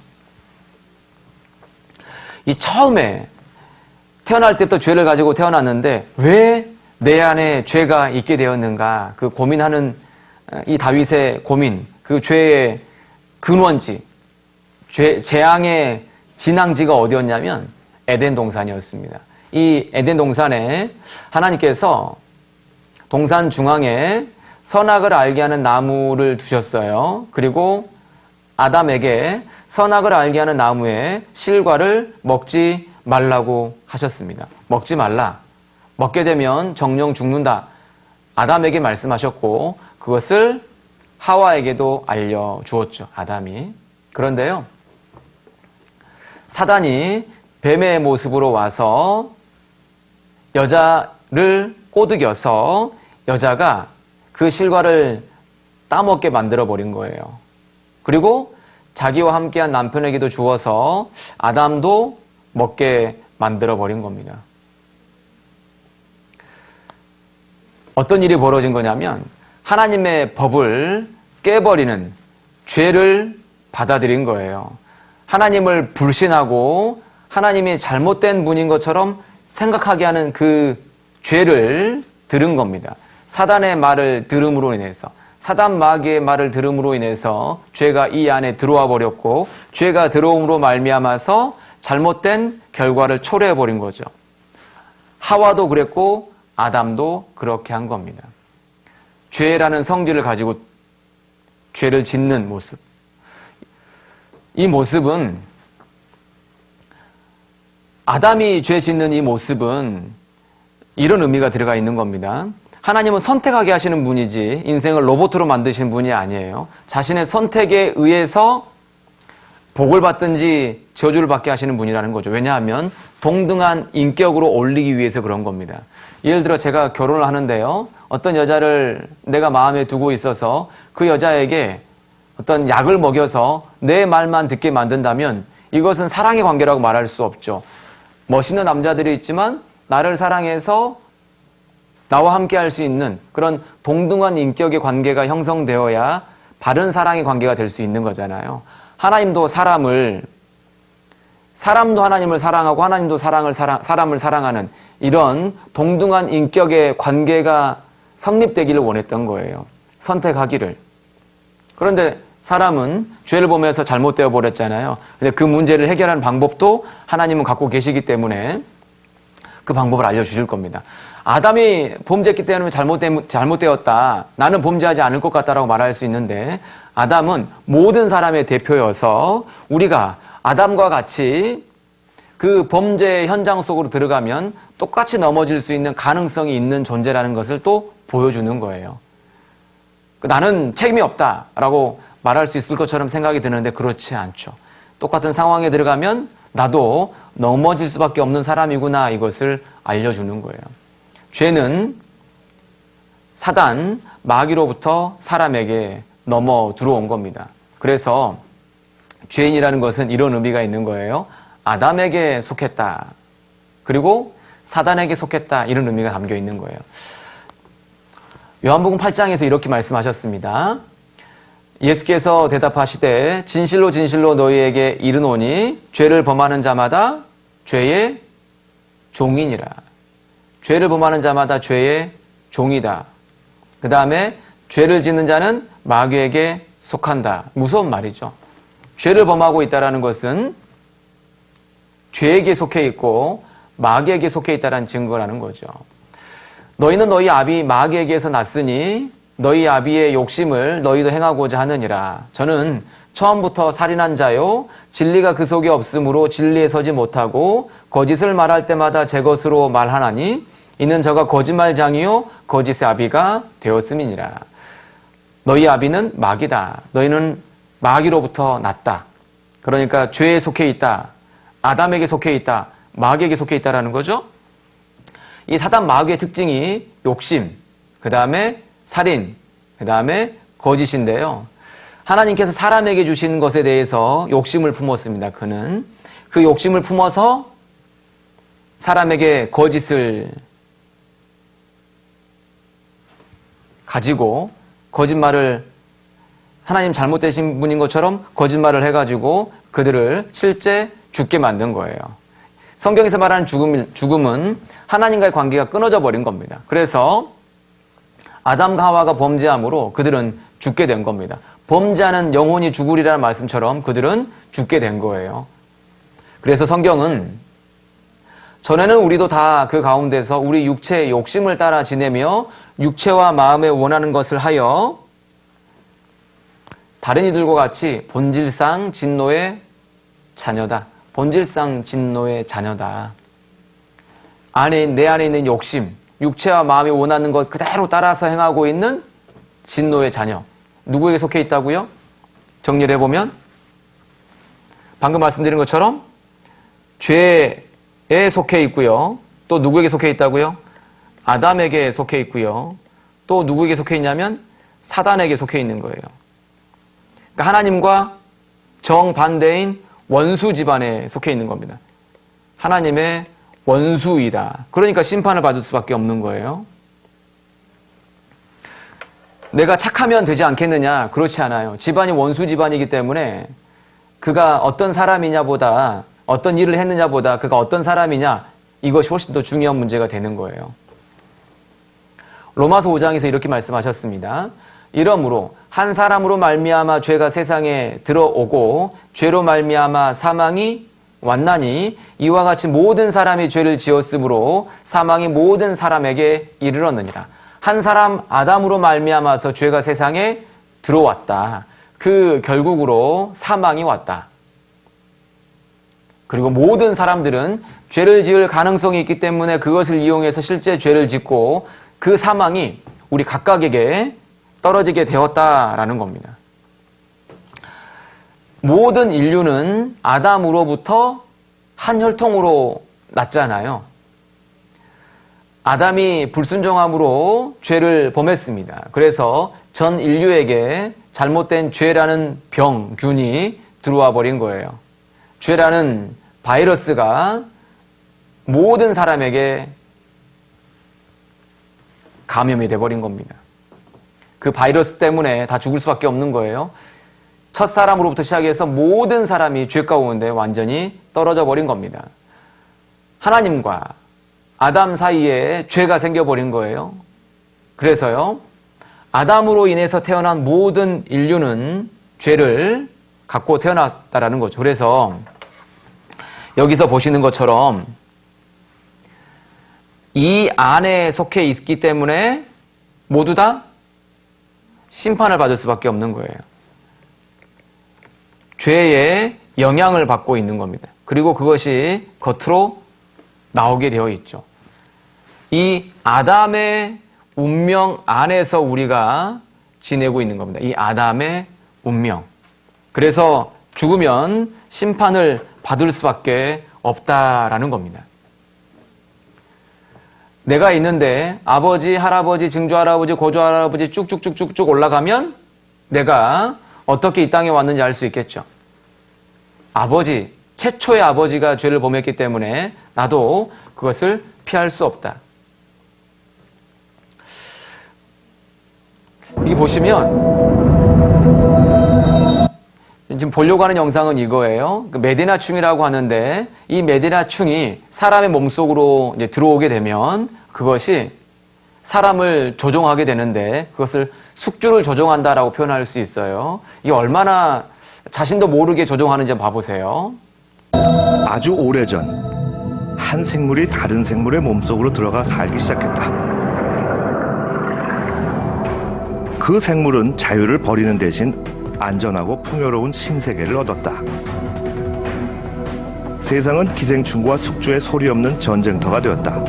이 처음에 태어날 때부터 죄를 가지고 태어났는데 왜 내 안에 죄가 있게 되었는가? 그 고민하는 이 다윗의 고민, 그 죄의 근원지, 재앙의 진앙지가 어디였냐면 에덴 동산이었습니다. 이 에덴 동산에 하나님께서 동산 중앙에 선악을 알게 하는 나무를 두셨어요. 그리고 아담에게 선악을 알게 하는 나무의 실과를 먹지 말라고 하셨습니다. 먹지 말라. 먹게 되면 정령 죽는다. 아담에게 말씀하셨고 그것을 하와에게도 알려주었죠. 아담이. 그런데요. 사단이 뱀의 모습으로 와서 여자를 꼬드겨서 여자가 그 실과를 따먹게 만들어버린 거예요. 그리고 자기와 함께한 남편에게도 주어서 아담도 먹게 만들어버린 겁니다. 어떤 일이 벌어진 거냐면 하나님의 법을 깨버리는 죄를 받아들인 거예요. 하나님을 불신하고 하나님이 잘못된 분인 것처럼 생각하게 하는 그 죄를 들은 겁니다. 사단의 말을 들음으로 인해서, 사단 마귀의 말을 들음으로 인해서 죄가 이 안에 들어와 버렸고 죄가 들어옴으로 말미암아서 잘못된 결과를 초래해버린 거죠. 하와도 그랬고 아담도 그렇게 한 겁니다. 죄라는 성질을 가지고 죄를 짓는 모습. 이 모습은 아담이 죄 짓는 이 모습은 이런 의미가 들어가 있는 겁니다. 하나님은 선택하게 하시는 분이지 인생을 로봇으로 만드시는 분이 아니에요. 자신의 선택에 의해서 복을 받든지 저주를 받게 하시는 분이라는 거죠. 왜냐하면 동등한 인격으로 올리기 위해서 그런 겁니다. 예를 들어 제가 결혼을 하는데요. 어떤 여자를 내가 마음에 두고 있어서 그 여자에게 어떤 약을 먹여서 내 말만 듣게 만든다면 이것은 사랑의 관계라고 말할 수 없죠. 멋있는 남자들이 있지만 나를 사랑해서 나와 함께 할 수 있는 그런 동등한 인격의 관계가 형성되어야 바른 사랑의 관계가 될 수 있는 거잖아요. 하나님도 사람도 하나님을 사랑하고 하나님도 사람을 사랑하는 이런 동등한 인격의 관계가 성립되기를 원했던 거예요. 선택하기를. 그런데 사람은 죄를 보면서 잘못되어 버렸잖아요. 근데 그 문제를 해결하는 방법도 하나님은 갖고 계시기 때문에 그 방법을 알려주실 겁니다. 아담이 범죄했기 때문에 잘못되었다. 나는 범죄하지 않을 것 같다라고 말할 수 있는데 아담은 모든 사람의 대표여서 우리가 아담과 같이 그 범죄의 현장 속으로 들어가면 똑같이 넘어질 수 있는 가능성이 있는 존재라는 것을 또 보여주는 거예요. 나는 책임이 없다라고 말할 수 있을 것처럼 생각이 드는데 그렇지 않죠. 똑같은 상황에 들어가면 나도 넘어질 수밖에 없는 사람이구나 이것을 알려주는 거예요. 죄는 사단, 마귀로부터 사람에게 넘어 들어온 겁니다. 그래서 죄인이라는 것은 이런 의미가 있는 거예요. 아담에게 속했다. 그리고 사단에게 속했다. 이런 의미가 담겨 있는 거예요. 요한복음 8장에서 이렇게 말씀하셨습니다. 예수께서 대답하시되 진실로 진실로 너희에게 이르노니 죄를 범하는 자마다 죄의 종이니라. 죄를 범하는 자마다 죄의 종이다. 그 다음에 죄를 짓는 자는 마귀에게 속한다. 무서운 말이죠. 죄를 범하고 있다는 것은 죄에게 속해 있고 마귀에게 속해 있다는 증거라는 거죠. 너희는 너희 아비 마귀에게서 났으니 너희 아비의 욕심을 너희도 행하고자 하느니라. 저는 처음부터 살인한 자요 진리가 그 속에 없으므로 진리에 서지 못하고 거짓을 말할 때마다 제 것으로 말하나니 이는 저가 거짓말장이요 거짓의 아비가 되었음이니라. 너희 아비는 마귀다. 너희는 마귀로부터 났다. 그러니까 죄에 속해 있다. 아담에게 속해 있다. 마귀에게 속해 있다라는 거죠. 이 사단 마귀의 특징이 욕심, 그 다음에 살인, 그 다음에 거짓인데요. 하나님께서 사람에게 주신 것에 대해서 욕심을 품었습니다. 그는 그 욕심을 품어서 사람에게 거짓을 가지고 거짓말을 하나님 잘못되신 분인 것처럼 거짓말을 해가지고 그들을 실제 죽게 만든 거예요. 성경에서 말하는 죽음은 하나님과의 관계가 끊어져 버린 겁니다. 그래서 아담과 하와가 범죄함으로 그들은 죽게 된 겁니다. 범죄하는 영혼이 죽으리라는 말씀처럼 그들은 죽게 된 거예요. 그래서 성경은 전에는 우리도 다 그 가운데서 우리 육체의 욕심을 따라 지내며 육체와 마음에 원하는 것을 하여 다른 이들과 같이 본질상 진노의 자녀다. 본질상 진노의 자녀다. 내 안에 있는 욕심, 육체와 마음이 원하는 것 그대로 따라서 행하고 있는 진노의 자녀. 누구에게 속해 있다고요? 정리를 해보면 방금 말씀드린 것처럼 죄에 속해 있고요. 또 누구에게 속해 있다고요? 아담에게 속해 있고요. 또 누구에게 속해 있냐면 사단에게 속해 있는 거예요. 그러니까 하나님과 정반대인 원수 집안에 속해 있는 겁니다. 하나님의 원수이다. 그러니까 심판을 받을 수밖에 없는 거예요. 내가 착하면 되지 않겠느냐? 그렇지 않아요. 집안이 원수 집안이기 때문에 그가 어떤 사람이냐보다 어떤 일을 했느냐보다 그가 어떤 사람이냐 이것이 훨씬 더 중요한 문제가 되는 거예요. 로마서 5장에서 이렇게 말씀하셨습니다. 이러므로 한 사람으로 말미암아 죄가 세상에 들어오고 죄로 말미암아 사망이 왔나니 이와 같이 모든 사람이 죄를 지었으므로 사망이 모든 사람에게 이르렀느니라. 한 사람 아담으로 말미암아서 죄가 세상에 들어왔다. 그 결국으로 사망이 왔다. 그리고 모든 사람들은 죄를 지을 가능성이 있기 때문에 그것을 이용해서 실제 죄를 짓고 그 사망이 우리 각각에게 떨어지게 되었다라는 겁니다. 모든 인류는 아담으로부터 한 혈통으로 났잖아요. 아담이 불순종함으로 죄를 범했습니다. 그래서 전 인류에게 잘못된 죄라는 병균이 들어와 버린 거예요. 죄라는 바이러스가 모든 사람에게 감염이 돼버린 겁니다. 그 바이러스 때문에 다 죽을 수밖에 없는 거예요. 첫 사람으로부터 시작해서 모든 사람이 죄 가운데 완전히 떨어져 버린 겁니다. 하나님과 아담 사이에 죄가 생겨버린 거예요. 그래서요, 아담으로 인해서 태어난 모든 인류는 죄를 갖고 태어났다라는 거죠. 그래서 여기서 보시는 것처럼 이 안에 속해 있기 때문에 모두 다 심판을 받을 수밖에 없는 거예요. 죄의 영향을 받고 있는 겁니다. 그리고 그것이 겉으로 나오게 되어 있죠. 이 아담의 운명 안에서 우리가 지내고 있는 겁니다. 이 아담의 운명. 그래서 죽으면 심판을 받을 수밖에 없다라는 겁니다. 내가 있는데 아버지, 할아버지, 증조할아버지, 고조할아버지 쭉쭉쭉쭉쭉 올라가면 내가 어떻게 이 땅에 왔는지 알 수 있겠죠. 아버지, 최초의 아버지가 죄를 범했기 때문에 나도 그것을 피할 수 없다. 여기 보시면 지금 보려고 하는 영상은 이거예요. 메데나충이라고 하는데 이 메데나충이 사람의 몸속으로 이제 들어오게 되면 그것이 사람을 조종하게 되는데 그것을 숙주를 조종한다라고 표현할 수 있어요. 이게 얼마나 자신도 모르게 조종하는지 봐보세요. 아주 오래전 한 생물이 다른 생물의 몸속으로 들어가 살기 시작했다. 그 생물은 자유를 버리는 대신 안전하고 풍요로운 신세계를 얻었다. 세상은 기생충과 숙주의 소리 없는 전쟁터가 되었다.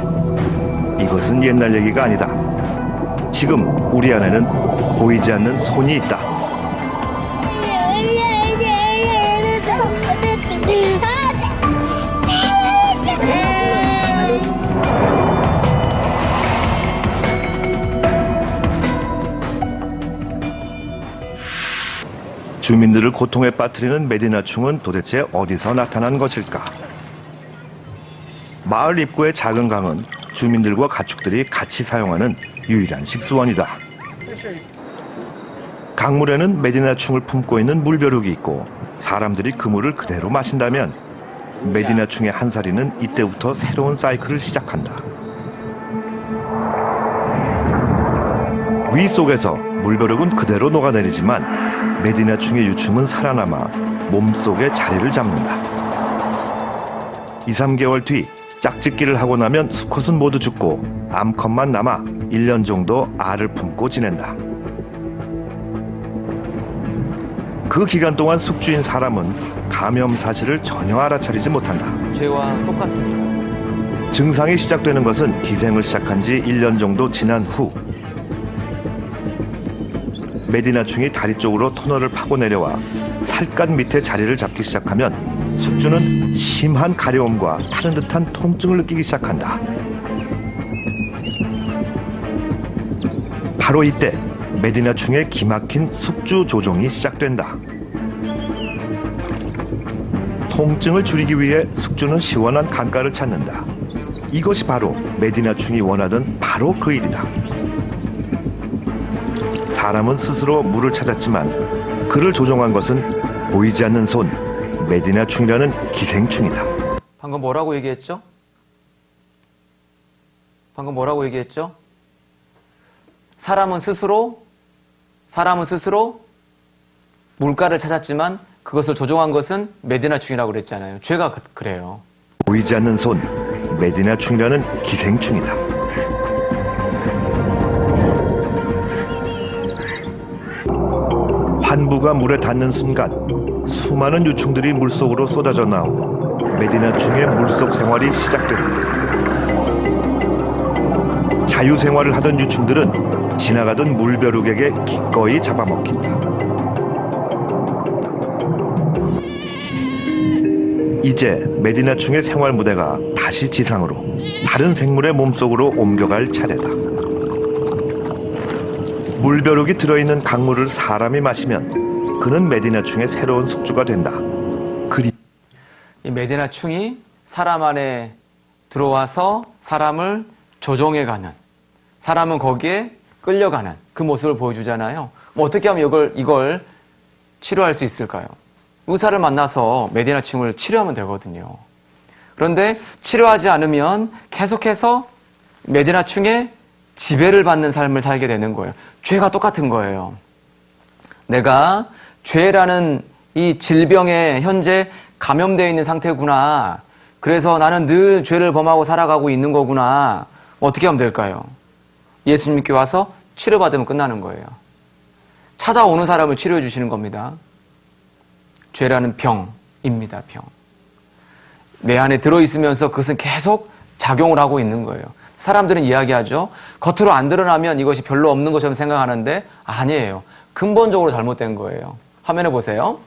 이것은 옛날 얘기가 아니다. 지금 우리 안에는 보이지 않는 손이 있다. 주민들을 고통에 빠뜨리는 메디나충은 도대체 어디서 나타난 것일까? 마을 입구의 작은 강은 주민들과 가축들이 같이 사용하는 유일한 식수원이다. 강물에는 메디나충을 품고 있는 물벼룩이 있고 사람들이 그 물을 그대로 마신다면 메디나충의 한 사리는 이때부터 새로운 사이클을 시작한다. 위 속에서 물벼룩은 그대로 녹아내리지만 메디나충의 유충은 살아남아 몸속에 자리를 잡는다. 2, 3개월 뒤 짝짓기를 하고 나면 수컷은 모두 죽고 암컷만 남아 1년 정도 알을 품고 지낸다. 그 기간 동안 숙주인 사람은 감염 사실을 전혀 알아차리지 못한다. 죄와 똑같습니다. 증상이 시작되는 것은 기생을 시작한 지 1년 정도 지난 후 메디나충이 다리 쪽으로 터널을 파고 내려와 살갗 밑에 자리를 잡기 시작하면 숙주는 심한 가려움과 타는 듯한 통증을 느끼기 시작한다. 바로 이때 메디나충의 기막힌 숙주 조종이 시작된다. 통증을 줄이기 위해 숙주는 시원한 강가를 찾는다. 이것이 바로 메디나충이 원하던 바로 그 일이다. 사람은 스스로 물을 찾았지만 그를 조종한 것은 보이지 않는 손, 메디나충이라는 기생충이다. 방금 뭐라고 얘기했죠? 사람은 스스로 물가를 찾았지만 그것을 조종한 것은 메디나충이라고 그랬잖아요. 죄가 그래요. 보이지 않는 손, 메디나충이라는 기생충이다. 환부가 물에 닿는 순간 수많은 유충들이 물속으로 쏟아져 나오고 메디나충의 물속 생활이 시작됩니다. 자유생활을 하던 유충들은 지나가던 물벼룩에게 기꺼이 잡아먹힌다. 이제 메디나충의 생활 무대가 다시 지상으로 다른 생물의 몸속으로 옮겨갈 차례다. 물벼룩이 들어있는 강물을 사람이 마시면 그는 메디나충의 새로운 숙주가 된다. 이 메디나충이 사람 안에 들어와서 사람을 조종해가는, 사람은 거기에 끌려가는 그 모습을 보여주잖아요. 어떻게 하면 이걸 치료할 수 있을까요? 의사를 만나서 메디나충을 치료하면 되거든요. 그런데 치료하지 않으면 계속해서 메디나충의 지배를 받는 삶을 살게 되는 거예요. 죄가 똑같은 거예요. 내가 죄라는 이 질병에 현재 감염되어 있는 상태구나. 그래서 나는 늘 죄를 범하고 살아가고 있는 거구나. 어떻게 하면 될까요? 예수님께 와서 치료받으면 끝나는 거예요. 찾아오는 사람을 치료해 주시는 겁니다. 죄라는 병입니다. 병. 내 안에 들어있으면서 그것은 계속 작용을 하고 있는 거예요. 사람들은 이야기하죠. 겉으로 안 드러나면 이것이 별로 없는 것처럼 생각하는데 아니에요. 근본적으로 잘못된 거예요. 화면에 보세요.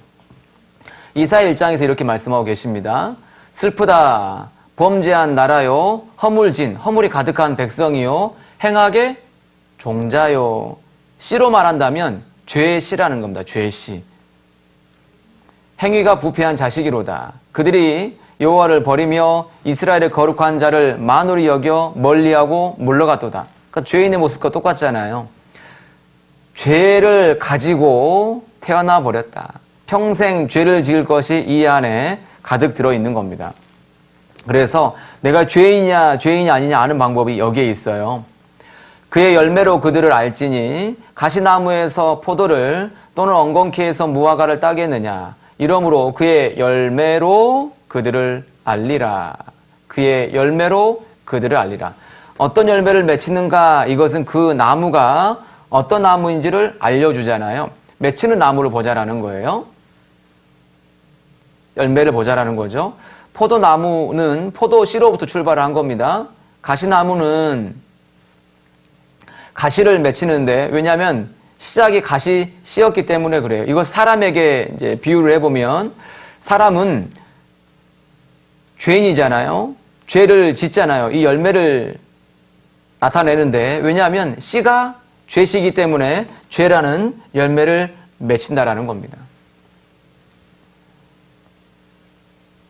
이사야 1장에서 이렇게 말씀하고 계십니다. 슬프다. 범죄한 나라요. 허물진, 허물이 가득한 백성이요. 행악의 종자요. 씨로 말한다면 죄의 씨라는 겁니다. 죄의 씨. 행위가 부패한 자식이로다. 그들이 여호와를 버리며 이스라엘의 거룩한 자를 만홀히 여겨 멀리하고 물러갔도다. 그러니까 죄인의 모습과 똑같잖아요. 죄를 가지고 태어나 버렸다. 평생 죄를 지을 것이 이 안에 가득 들어있는 겁니다. 그래서 내가 죄인이냐 죄인이 아니냐 아는 방법이 여기에 있어요. 그의 열매로 그들을 알지니 가시나무에서 포도를 또는 엉겅퀴에서 무화과를 따겠느냐. 이러므로 그의 열매로 그들을 알리라. 그의 열매로 그들을 알리라. 어떤 열매를 맺히는가, 이것은 그 나무가 어떤 나무인지를 알려주잖아요. 맺히는 나무를 보자라는 거예요. 열매를 보자라는 거죠. 포도나무는 포도 씨로부터 출발한 겁니다. 가시나무는 가시를 맺히는데, 왜냐하면 시작이 가시 씨였기 때문에 그래요. 이것 사람에게 이제 비유를 해보면, 사람은 죄인이잖아요. 죄를 짓잖아요. 이 열매를 나타내는데, 왜냐하면 씨가 죄시기 때문에 죄라는 열매를 맺힌다라는 겁니다.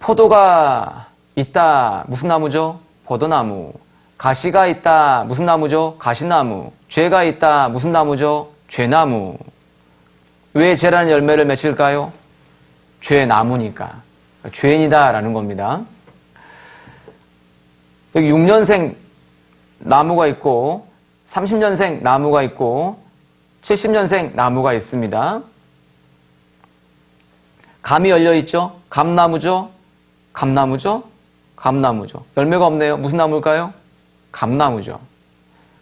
포도가 있다. 무슨 나무죠? 포도나무. 가시가 있다. 무슨 나무죠? 가시나무. 죄가 있다. 무슨 나무죠? 죄나무. 왜 죄라는 열매를 맺힐까요? 죄나무니까. 죄인이다라는 겁니다. 여기 6년생 나무가 있고 30년생 나무가 있고 70년생 나무가 있습니다. 감이 열려있죠? 감나무죠? 감나무죠? 감나무죠. 열매가 없네요. 무슨 나무일까요? 감나무죠.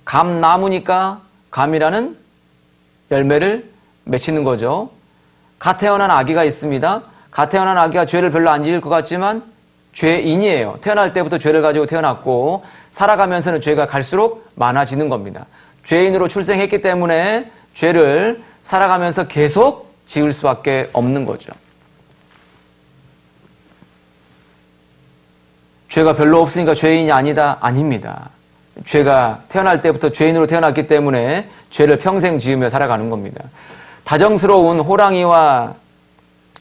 감나무니까 감이라는 열매를 맺히는 거죠. 갓 태어난 아기가 있습니다. 갓 태어난 아기가 죄를 별로 안 지을 것 같지만 죄인이에요. 태어날 때부터 죄를 가지고 태어났고 살아가면서는 죄가 갈수록 많아지는 겁니다. 죄인으로 출생했기 때문에 죄를 살아가면서 계속 지을 수밖에 없는 거죠. 죄가 별로 없으니까 죄인이 아니다? 아닙니다. 죄가 태어날 때부터 죄인으로 태어났기 때문에 죄를 평생 지으며 살아가는 겁니다. 다정스러운 호랑이와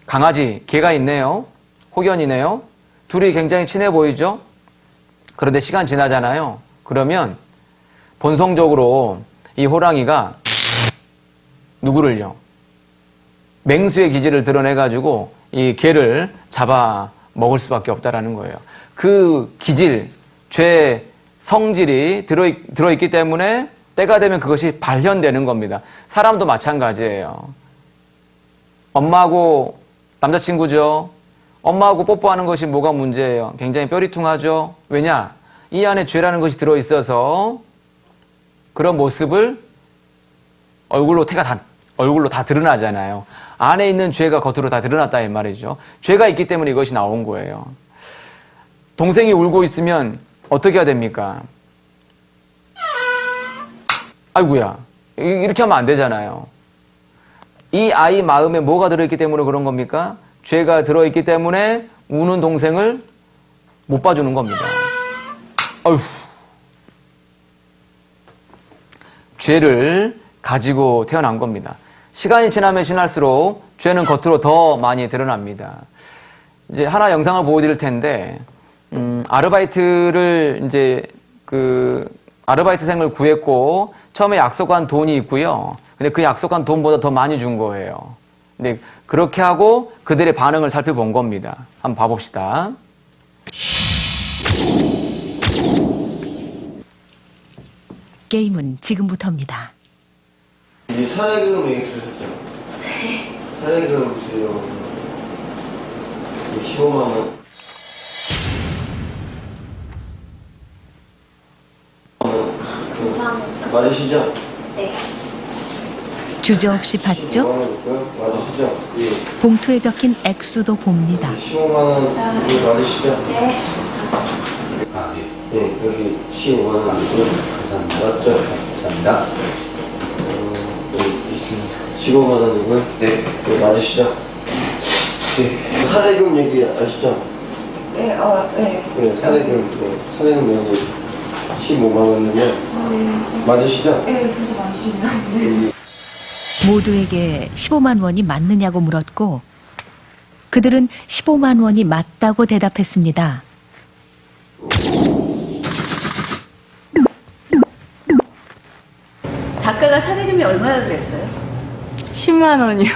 강아지, 개가 있네요. 혹연이네요. 둘이 굉장히 친해 보이죠? 그런데 시간 지나잖아요. 그러면 본성적으로 이 호랑이가 누구를요? 맹수의 기질을 드러내가지고 이 개를 잡아 먹을 수밖에 없다라는 거예요. 그 기질, 죄 성질이 들어있기 때문에 때가 되면 그것이 발현되는 겁니다. 사람도 마찬가지예요. 엄마하고 남자친구죠. 엄마하고 뽀뽀하는 것이 뭐가 문제예요? 굉장히 뼈리퉁하죠. 왜냐? 이 안에 죄라는 것이 들어있어서 그런 모습을 얼굴로 다 드러나잖아요. 안에 있는 죄가 겉으로 다 드러났다 이 말이죠. 죄가 있기 때문에 이것이 나온 거예요. 동생이 울고 있으면 어떻게 해야 됩니까? 아이고야, 이렇게 하면 안 되잖아요. 이 아이 마음에 뭐가 들어있기 때문에 그런 겁니까? 죄가 들어있기 때문에 우는 동생을 못 봐주는 겁니다. 어휴. 죄를 가지고 태어난 겁니다. 시간이 지나면 지날수록 죄는 겉으로 더 많이 드러납니다. 이제 하나 영상을 보여드릴 텐데, 아르바이트를 이제 아르바이트생을 구했고 처음에 약속한 돈이 있고요. 근데 그 약속한 돈보다 더 많이 준 거예요. 근데 그렇게 하고 그들의 반응을 살펴본 겁니다. 한번 봐봅시다. 게임은 지금부터입니다. 이 사례금 얘기 주셨죠? 사례금 주려고 15만 원. 감사합니다. 맞으시죠? 네. 주저없이 15만 받죠? 원 있고요. 맞으시죠? 예. 봉투에 적힌 액수도 봅니다. 15만 원 이거 맞으시죠? 네. 예, 여기 15만 원 있고요. 감사합니다. 맞죠? 감사합니다. 여기 있습니다. 15만 원이고요. 네. 예, 맞으시죠? 예. 사례금 얘기 아시죠? 네, 네. 예, 사례금 여기 15만 원이면 맞으시죠? 네, 진짜 많이 주시네요. 모두에게 15만 원이 맞느냐고 물었고 그들은 15만 원이 맞다고 대답했습니다. 작가가 사례금이 얼마나 그랬어요? 10만 원이요.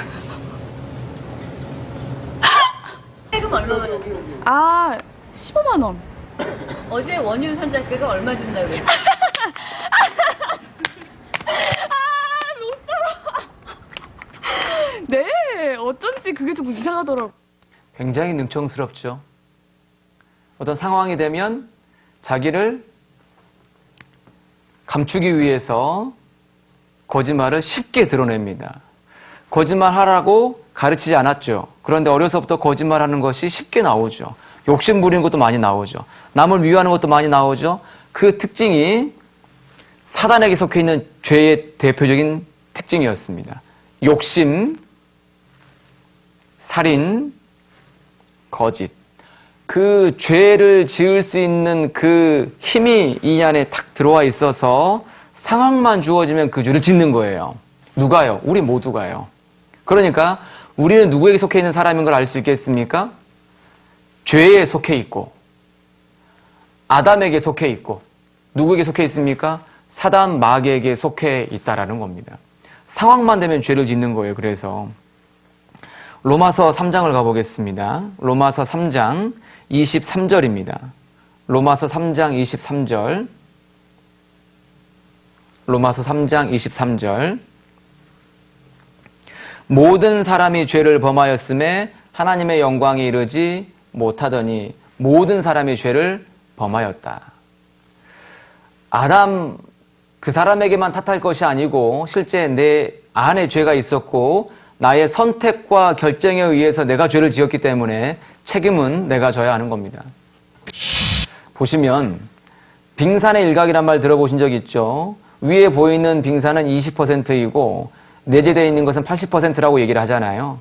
사례금 얼마 받았어요? 아, 15만 원. 어제 원윤선 작가가 얼마 준다고 그랬어요? 네, 어쩐지 그게 조금 이상하더라고. 굉장히 능청스럽죠. 어떤 상황이 되면 자기를 감추기 위해서 거짓말을 쉽게 드러냅니다. 거짓말하라고 가르치지 않았죠. 그런데 어려서부터 거짓말하는 것이 쉽게 나오죠. 욕심 부리는 것도 많이 나오죠. 남을 미워하는 것도 많이 나오죠. 그 특징이 사단에게 속해 있는 죄의 대표적인 특징이었습니다. 욕심, 살인, 거짓. 그 죄를 지을 수 있는 그 힘이 이 안에 탁 들어와 있어서 상황만 주어지면 그 죄를 짓는 거예요. 누가요? 우리 모두가요. 그러니까 우리는 누구에게 속해 있는 사람인 걸 알 수 있겠습니까? 죄에 속해 있고 아담에게 속해 있고 누구에게 속해 있습니까? 사단 마귀에게 속해 있다라는 겁니다. 상황만 되면 죄를 짓는 거예요. 그래서 로마서 3장을 가보겠습니다. 로마서 3장 23절입니다. 로마서 3장 23절. 로마서 3장 23절. 모든 사람이 죄를 범하였음에 하나님의 영광에 이르지 못하더니 모든 사람이 죄를 범하였다. 아담 그 사람에게만 탓할 것이 아니고 실제 내 안에 죄가 있었고 나의 선택과 결정에 의해서 내가 죄를 지었기 때문에 책임은 내가 져야 하는 겁니다. 보시면 빙산의 일각이란 말 들어보신 적 있죠? 위에 보이는 빙산은 20%이고 내재되어 있는 것은 80%라고 얘기를 하잖아요.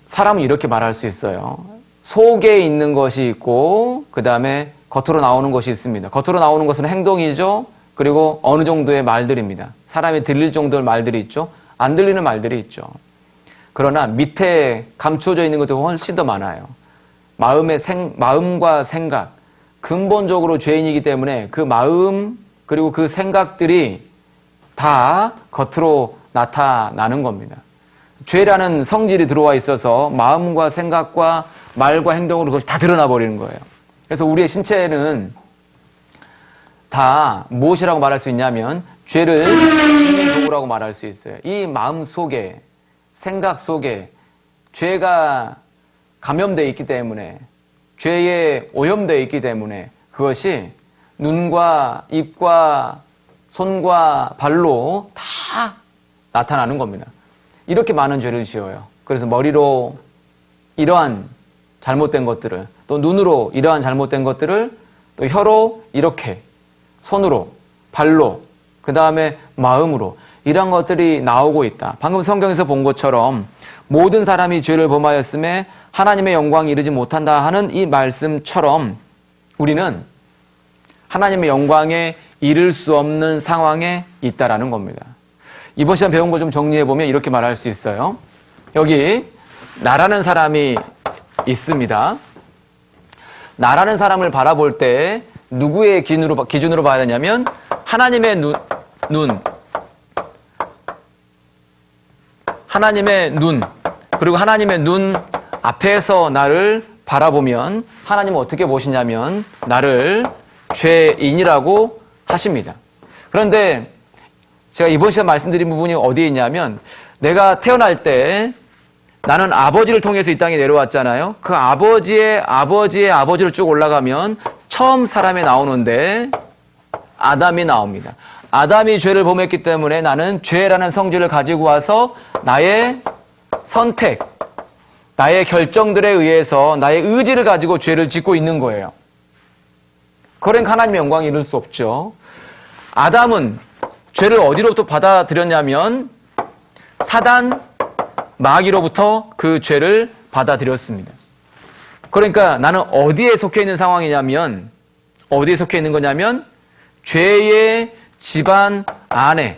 사람은 이렇게 말할 수 있어요. 속에 있는 것이 있고 그 다음에 겉으로 나오는 것이 있습니다. 겉으로 나오는 것은 행동이죠. 그리고 어느 정도의 말들입니다. 사람이 들릴 정도의 말들이 있죠. 안 들리는 말들이 있죠. 그러나 밑에 감추어져 있는 것도 훨씬 더 많아요. 마음과 생각, 근본적으로 죄인이기 때문에 그 마음 그리고 그 생각들이 다 겉으로 나타나는 겁니다. 죄라는 성질이 들어와 있어서 마음과 생각과 말과 행동으로 그것이 다 드러나 버리는 거예요. 그래서 우리의 신체는 다 무엇이라고 말할 수 있냐면 죄를 짓는 도구라고 말할 수 있어요. 이 마음 속에 생각 속에 죄가 감염되어 있기 때문에 죄에 오염되어 있기 때문에 그것이 눈과 입과 손과 발로 다 나타나는 겁니다. 이렇게 많은 죄를 지어요. 그래서 머리로 이러한 잘못된 것들을, 또 눈으로 이러한 잘못된 것들을, 또 혀로 이렇게, 손으로, 발로, 그 다음에 마음으로 이러한 것들이 나오고 있다. 방금 성경에서 본 것처럼 모든 사람이 죄를 범하였음에 하나님의 영광이 이르지 못한다 하는 이 말씀처럼 우리는 하나님의 영광에 이를 수 없는 상황에 있다라는 겁니다. 이번 시간 배운 걸 좀 정리해보면 이렇게 말할 수 있어요. 여기 나라는 사람이 있습니다. 나라는 사람을 바라볼 때 누구의 기준으로 봐야 되냐면 하나님의 하나님의 눈, 그리고 하나님의 눈 앞에서 나를 바라보면 하나님은 어떻게 보시냐면 나를 죄인이라고 하십니다. 그런데 제가 이번 시간 말씀드린 부분이 어디에 있냐면 내가 태어날 때 나는 아버지를 통해서 이 땅에 내려왔잖아요. 그 아버지의 아버지로 쭉 올라가면 처음 사람이 나오는데 아담이 나옵니다. 아담이 죄를 범했기 때문에 나는 죄라는 성질을 가지고 와서 나의 선택, 나의 결정들에 의해서 나의 의지를 가지고 죄를 짓고 있는 거예요. 그러니까 하나님의 영광에 이를 수 없죠. 아담은 죄를 어디로부터 받아들였냐면 사단, 마귀로부터 그 죄를 받아들였습니다. 그러니까 나는 어디에 속해 있는 상황이냐면 어디에 속해 있는 거냐면 죄의 집안 안에,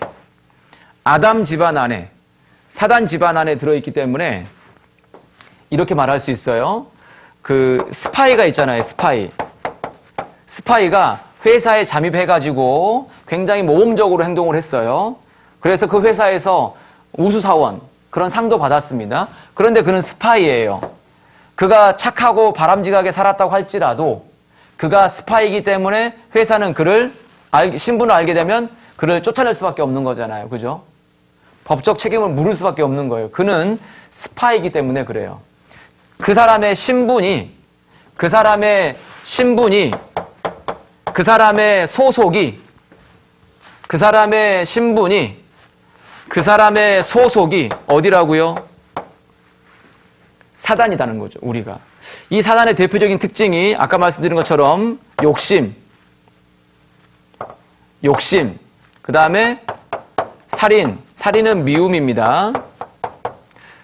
아담 집안 안에, 사단 집안 안에 들어있기 때문에 이렇게 말할 수 있어요. 그 스파이가 있잖아요. 스파이가 회사에 잠입해가지고 굉장히 모범적으로 행동을 했어요. 그래서 그 회사에서 우수사원 그런 상도 받았습니다. 그런데 그는 스파이예요. 그가 착하고 바람직하게 살았다고 할지라도 그가 스파이이기 때문에 회사는 그를 신분을 알게 되면 그를 쫓아낼 수밖에 없는 거잖아요. 그죠? 법적 책임을 물을 수밖에 없는 거예요. 그는 스파이이기 때문에 그래요. 그 사람의 신분이 그 사람의 신분이, 그 사람의 소속이, 그 사람의 신분이, 그 사람의 소속이 어디라고요? 사단이라는 거죠, 우리가. 이 사단의 대표적인 특징이 아까 말씀드린 것처럼 욕심, 그 다음에 살인, 살인은 미움입니다.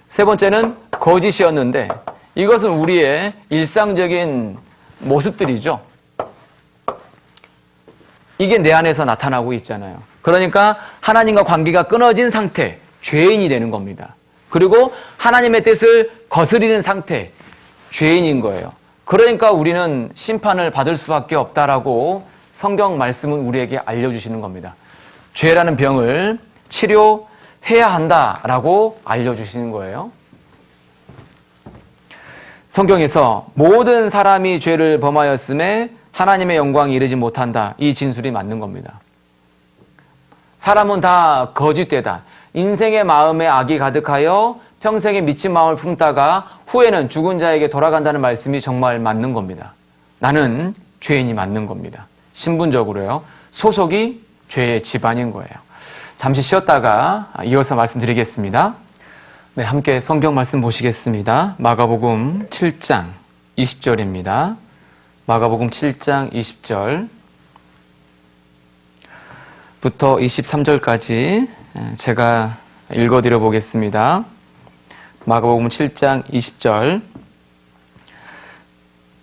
세 번째는 거짓이었는데 이것은 우리의 일상적인 모습들이죠. 이게 내 안에서 나타나고 있잖아요. 그러니까 하나님과 관계가 끊어진 상태, 죄인이 되는 겁니다. 그리고 하나님의 뜻을 거스리는 상태, 죄인인 거예요. 그러니까 우리는 심판을 받을 수밖에 없다라고 성경 말씀은 우리에게 알려주시는 겁니다. 죄라는 병을 치료해야 한다라고 알려주시는 거예요. 성경에서 모든 사람이 죄를 범하였음에 하나님의 영광이 이르지 못한다. 이 진술이 맞는 겁니다. 사람은 다 거짓되다. 인생의 마음에 악이 가득하여 평생에 미친 마음을 품다가 후에는 죽은 자에게 돌아간다는 말씀이 정말 맞는 겁니다. 나는 죄인이 맞는 겁니다. 신분적으로요. 소속이 죄의 집안인 거예요. 잠시 쉬었다가 이어서 말씀드리겠습니다. 네, 함께 성경 말씀 보시겠습니다. 마가복음 7장 20절입니다. 마가복음 7장 20절부터 23절까지 제가 읽어드려 보겠습니다. 마가복음 7장 20절.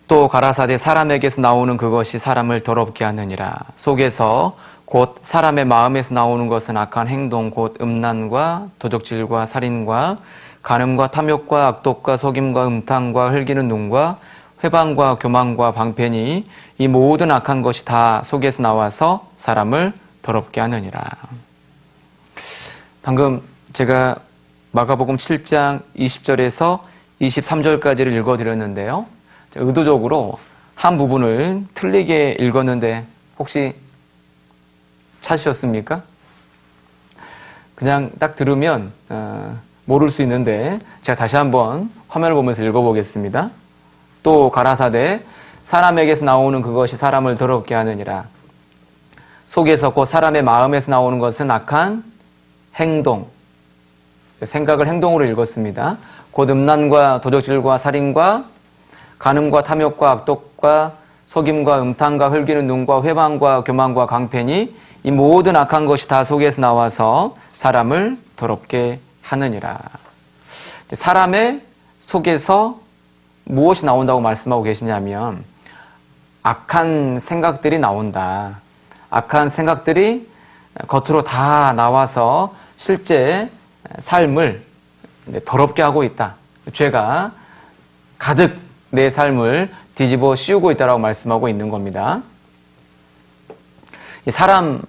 또 가라사대 사람에게서 나오는 그것이 사람을 더럽게 하느니라. 속에서 곧 사람의 마음에서 나오는 것은 악한 행동, 곧 음란과 도적질과 살인과 간음과 탐욕과 악독과 속임과 음탕과 흘기는 눈과 회방과 교만과 방패니 이 모든 악한 것이 다 속에서 나와서 사람을 더럽게 하느니라. 방금 제가 마가복음 7장 20절에서 23절까지를 읽어드렸는데요. 의도적으로 한 부분을 틀리게 읽었는데 혹시 찾으셨습니까? 그냥 딱 들으면 모를 수 있는데 제가 다시 한번 화면을 보면서 읽어보겠습니다. 또 가라사대 사람에게서 나오는 그것이 사람을 더럽게 하느니라. 속에서 곧 사람의 마음에서 나오는 것은 악한 행동, 생각을 행동으로 읽었습니다. 곧 음란과 도적질과 살인과 간음과 탐욕과 악독과 속임과 음탕과 흘기는 눈과 회방과 교만과 강패니 이 모든 악한 것이 다 속에서 나와서 사람을 더럽게 하느니라. 사람의 속에서 무엇이 나온다고 말씀하고 계시냐면 악한 생각들이 나온다. 악한 생각들이 겉으로 다 나와서 실제 삶을 더럽게 하고 있다. 죄가 가득 내 삶을 뒤집어 씌우고 있다고 말씀하고 있는 겁니다. 사람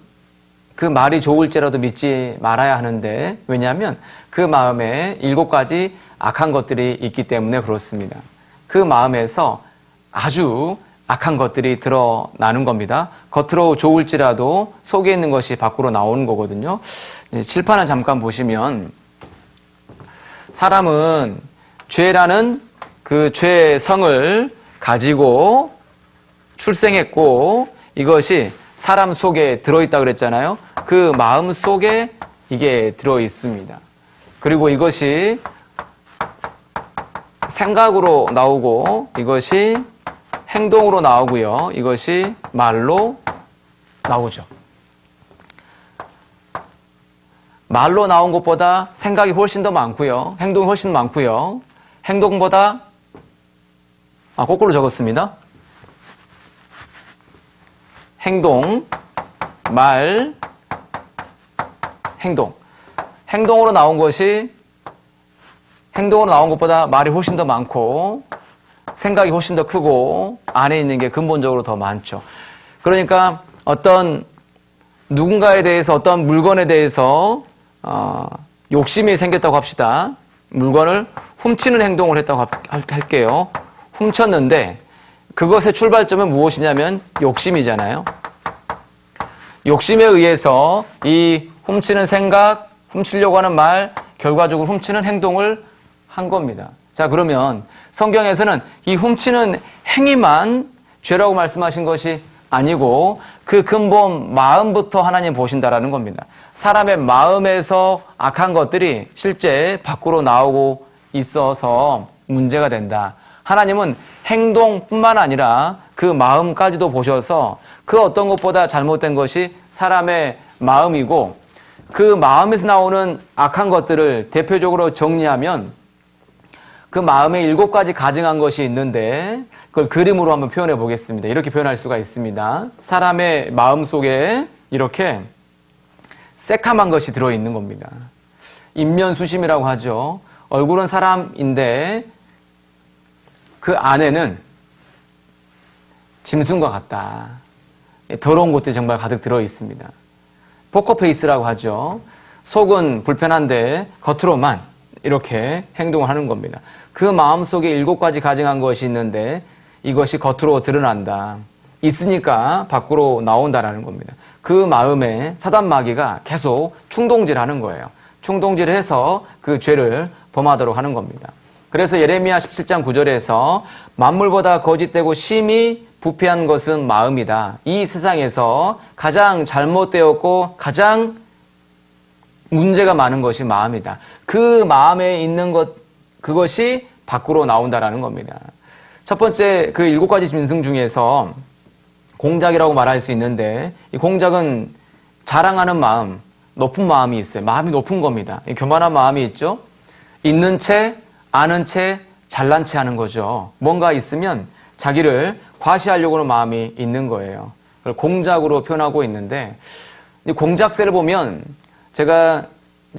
그 말이 좋을지라도 믿지 말아야 하는데 왜냐하면 그 마음에 7가지 악한 것들이 있기 때문에 그렇습니다. 그 마음에서 아주 악한 것들이 드러나는 겁니다. 겉으로 좋을지라도 속에 있는 것이 밖으로 나오는 거거든요. 칠판을 잠깐 보시면 사람은 죄라는 그 죄의 성을 가지고 출생했고 이것이 사람 속에 들어있다 그랬잖아요. 그 마음 속에 이게 들어있습니다. 그리고 이것이 생각으로 나오고 이것이 행동으로 나오고요. 이것이 말로 나오죠. 말로 나온 것보다 생각이 훨씬 더 많고요. 행동이 훨씬 많고요. 행동보다 거꾸로 적었습니다. 행동, 말, 행동. 행동으로 나온 것이 행동으로 나온 것보다 말이 훨씬 더 많고 생각이 훨씬 더 크고 안에 있는 게 근본적으로 더 많죠. 그러니까 어떤 누군가에 대해서 어떤 물건에 대해서 욕심이 생겼다고 합시다. 물건을 훔치는 행동을 했다고 할게요. 훔쳤는데 그것의 출발점은 무엇이냐면 욕심이잖아요. 욕심에 의해서 이 훔치는 생각, 훔치려고 하는 말, 결과적으로 훔치는 행동을 한 겁니다. 자, 그러면 성경에서는 이 훔치는 행위만 죄라고 말씀하신 것이 아니고 그 근본 마음부터 하나님 보신다라는 겁니다. 사람의 마음에서 악한 것들이 실제 밖으로 나오고 있어서 문제가 된다. 하나님은 행동뿐만 아니라 그 마음까지도 보셔서 그 어떤 것보다 잘못된 것이 사람의 마음이고 그 마음에서 나오는 악한 것들을 대표적으로 정리하면 그 마음에 7가지 가증한 것이 있는데 그걸 그림으로 한번 표현해 보겠습니다. 이렇게 표현할 수가 있습니다. 사람의 마음 속에 이렇게 새카만 것이 들어있는 겁니다. 인면수심이라고 하죠. 얼굴은 사람인데 그 안에는 짐승과 같다. 더러운 것들이 정말 가득 들어있습니다. 포커페이스라고 하죠. 속은 불편한데 겉으로만 이렇게 행동을 하는 겁니다. 그 마음속에 7가지 가증한 것이 있는데 이것이 겉으로 드러난다. 있으니까 밖으로 나온다라는 겁니다. 그 마음에 사단 마귀가 계속 충동질하는 거예요. 충동질을 해서 그 죄를 범하도록 하는 겁니다. 그래서 예레미야 17장 9절에서 만물보다 거짓되고 심히 부패한 것은 마음이다. 이 세상에서 가장 잘못되었고 가장 문제가 많은 것이 마음이다. 그 마음에 있는 것, 그것이 밖으로 나온다라는 겁니다. 첫 번째, 그 7가지 짐승 중에서 공작이라고 말할 수 있는데, 이 공작은 자랑하는 마음, 높은 마음이 있어요. 마음이 높은 겁니다. 교만한 마음이 있죠? 있는 채, 아는 채, 잘난 채 하는 거죠. 뭔가 있으면 자기를 과시하려고 하는 마음이 있는 거예요. 그걸 공작으로 표현하고 있는데, 이 공작새를 보면 제가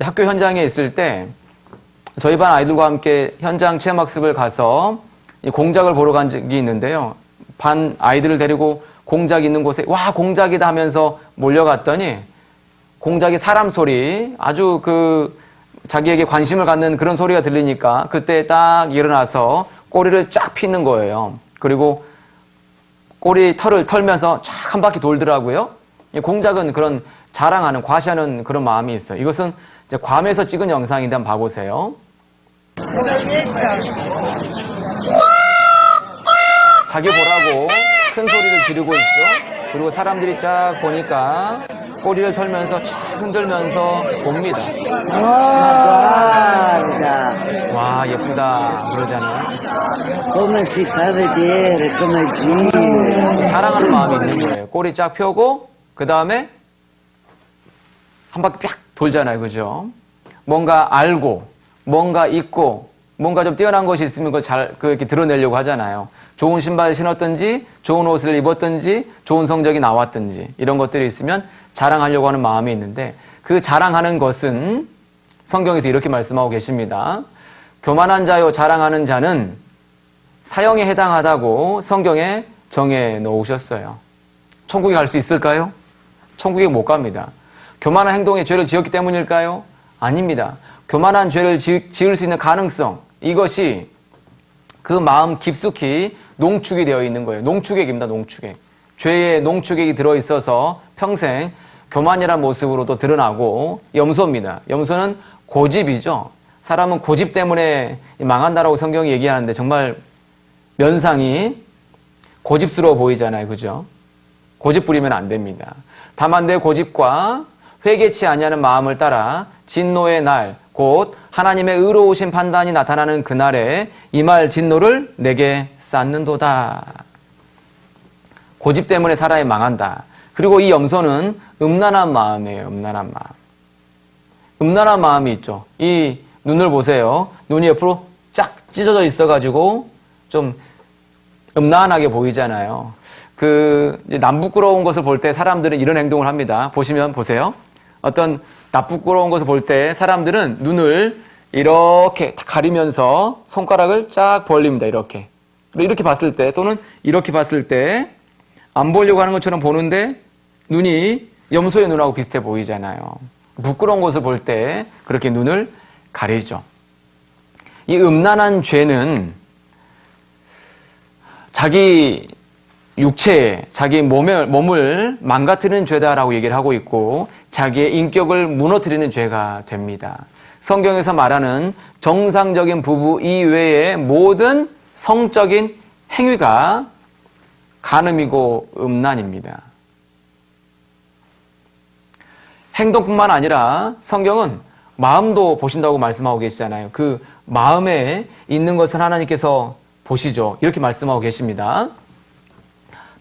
학교 현장에 있을 때 저희 반 아이들과 함께 현장 체험학습을 가서 이 공작을 보러 간 적이 있는데요. 반 아이들을 데리고 공작 있는 곳에 와 공작이다 하면서 몰려갔더니 공작이 사람 소리 아주 그 자기에게 관심을 갖는 그런 소리가 들리니까 그때 딱 일어나서 꼬리를 쫙 피는 거예요. 그리고 꼬리 털을 털면서 쫙 한 바퀴 돌더라고요. 이 공작은 그런 자랑하는, 과시하는 그런 마음이 있어요. 이것은 이제 괌에서 찍은 영상인데 한번 봐보세요. 자기 보라고 큰 소리를 지르고 있죠. 그리고 사람들이 쫙 보니까 꼬리를 털면서 쫙 흔들면서 봅니다. 와, 예쁘다. 그러잖아요. 자랑하는 마음이 있는 거예요. 꼬리 쫙 펴고, 그 다음에 한 바퀴 쫙 돌잖아요. 그죠? 뭔가 알고, 뭔가 있고, 뭔가 좀 뛰어난 것이 있으면 그걸 이렇게 드러내려고 하잖아요. 좋은 신발을 신었든지, 좋은 옷을 입었든지, 좋은 성적이 나왔든지, 이런 것들이 있으면 자랑하려고 하는 마음이 있는데, 그 자랑하는 것은 성경에서 이렇게 말씀하고 계십니다. 교만한 자요, 자랑하는 자는 사형에 해당하다고 성경에 정해 놓으셨어요. 천국에 갈 수 있을까요? 천국에 못 갑니다. 교만한 행동에 죄를 지었기 때문일까요? 아닙니다. 교만한 죄를 지을 수 있는 가능성, 이것이 그 마음 깊숙이 농축이 되어 있는 거예요. 농축액입니다. 농축액. 죄의 농축액이 들어있어서 평생 교만이라는 모습으로도 드러나고 염소입니다. 염소는 고집이죠. 사람은 고집 때문에 망한다라고 성경이 얘기하는데 정말 면상이 고집스러워 보이잖아요. 그죠? 고집 부리면 안 됩니다. 다만 내 고집과 회개치 아니하는 마음을 따라 진노의 날, 곧 하나님의 의로우신 판단이 나타나는 그날에 이 말 진노를 내게 쌓는도다. 고집 때문에 사람이 망한다. 그리고 이 염소는 음란한 마음이에요. 음란한 마음. 음란한 마음이 있죠. 이 눈을 보세요. 눈이 옆으로 쫙 찢어져 있어가지고 좀 음란하게 보이잖아요. 남부끄러운 것을 볼 때 사람들은 이런 행동을 합니다. 보시면 보세요. 어떤 나쁘끄러운 것을 볼 때 사람들은 눈을 이렇게 가리면서 손가락을 쫙 벌립니다. 이렇게. 그리고 이렇게 봤을 때 또는 이렇게 봤을 때 안 보려고 하는 것처럼 보는데 눈이 염소의 눈하고 비슷해 보이잖아요. 부끄러운 것을 볼 때 그렇게 눈을 가리죠. 이 음란한 죄는 자기 육체에, 자기 몸을 망가뜨리는 죄다라고 얘기를 하고 있고 자기의 인격을 무너뜨리는 죄가 됩니다. 성경에서 말하는 정상적인 부부 이외의 모든 성적인 행위가 간음이고 음란입니다. 행동뿐만 아니라 성경은 마음도 보신다고 말씀하고 계시잖아요. 그 마음에 있는 것은 하나님께서 보시죠. 이렇게 말씀하고 계십니다.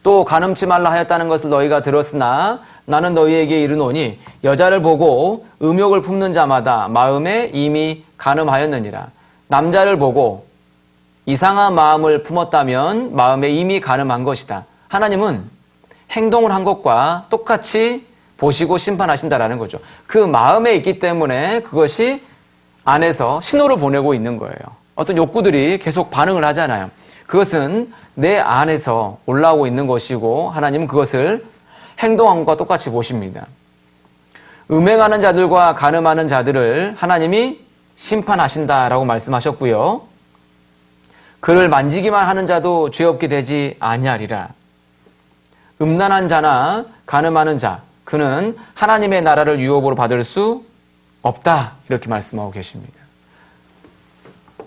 또 간음치 말라 하였다는 것을 너희가 들었으나 나는 너희에게 이르노니 여자를 보고 음욕을 품는 자마다 마음에 이미 간음하였느니라. 남자를 보고 이상한 마음을 품었다면 마음에 이미 간음한 것이다. 하나님은 행동을 한 것과 똑같이 보시고 심판하신다라는 거죠. 그 마음에 있기 때문에 그것이 안에서 신호를 보내고 있는 거예요. 어떤 욕구들이 계속 반응을 하잖아요. 그것은 내 안에서 올라오고 있는 것이고 하나님은 그것을 행동한 것과 똑같이 보십니다. 음행하는 자들과 간음하는 자들을 하나님이 심판하신다라고 말씀하셨고요. 그를 만지기만 하는 자도 죄 없게 되지 아니하리라. 음란한 자나 간음하는 자, 그는 하나님의 나라를 유업으로 받을 수 없다. 이렇게 말씀하고 계십니다. 그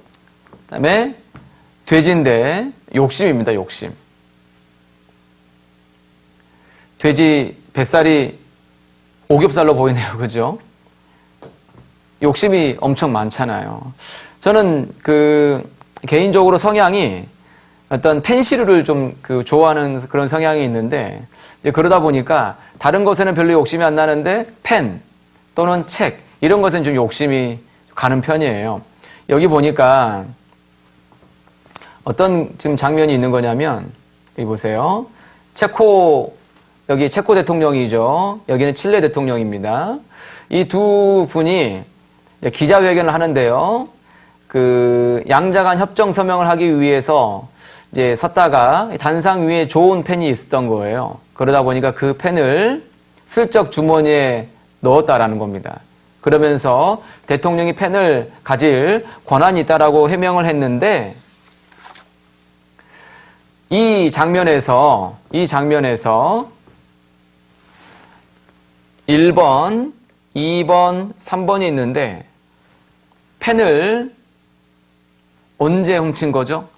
다음에 돼지인데 욕심입니다. 욕심. 돼지 뱃살이 오겹살로 보이네요. 그죠? 욕심이 엄청 많잖아요. 저는 개인적으로 성향이 어떤 펜시류를 좀 좋아하는 그런 성향이 있는데, 이제 그러다 보니까 다른 것에는 별로 욕심이 안 나는데 펜 또는 책 이런 것은 좀 욕심이 가는 편이에요. 여기 보니까 어떤 지금 장면이 있는 거냐면, 여기 보세요. 여기 체코 대통령이죠. 여기는 칠레 대통령입니다. 이 두 분이 기자회견을 하는데요. 양자간 협정 서명을 하기 위해서 이제 섰다가 단상 위에 좋은 펜이 있었던 거예요. 그러다 보니까 그 펜을 슬쩍 주머니에 넣었다라는 겁니다. 그러면서 대통령이 펜을 가질 권한이 있다라고 해명을 했는데, 이 장면에서 1번, 2번, 3번이 있는데 펜을 언제 훔친 거죠?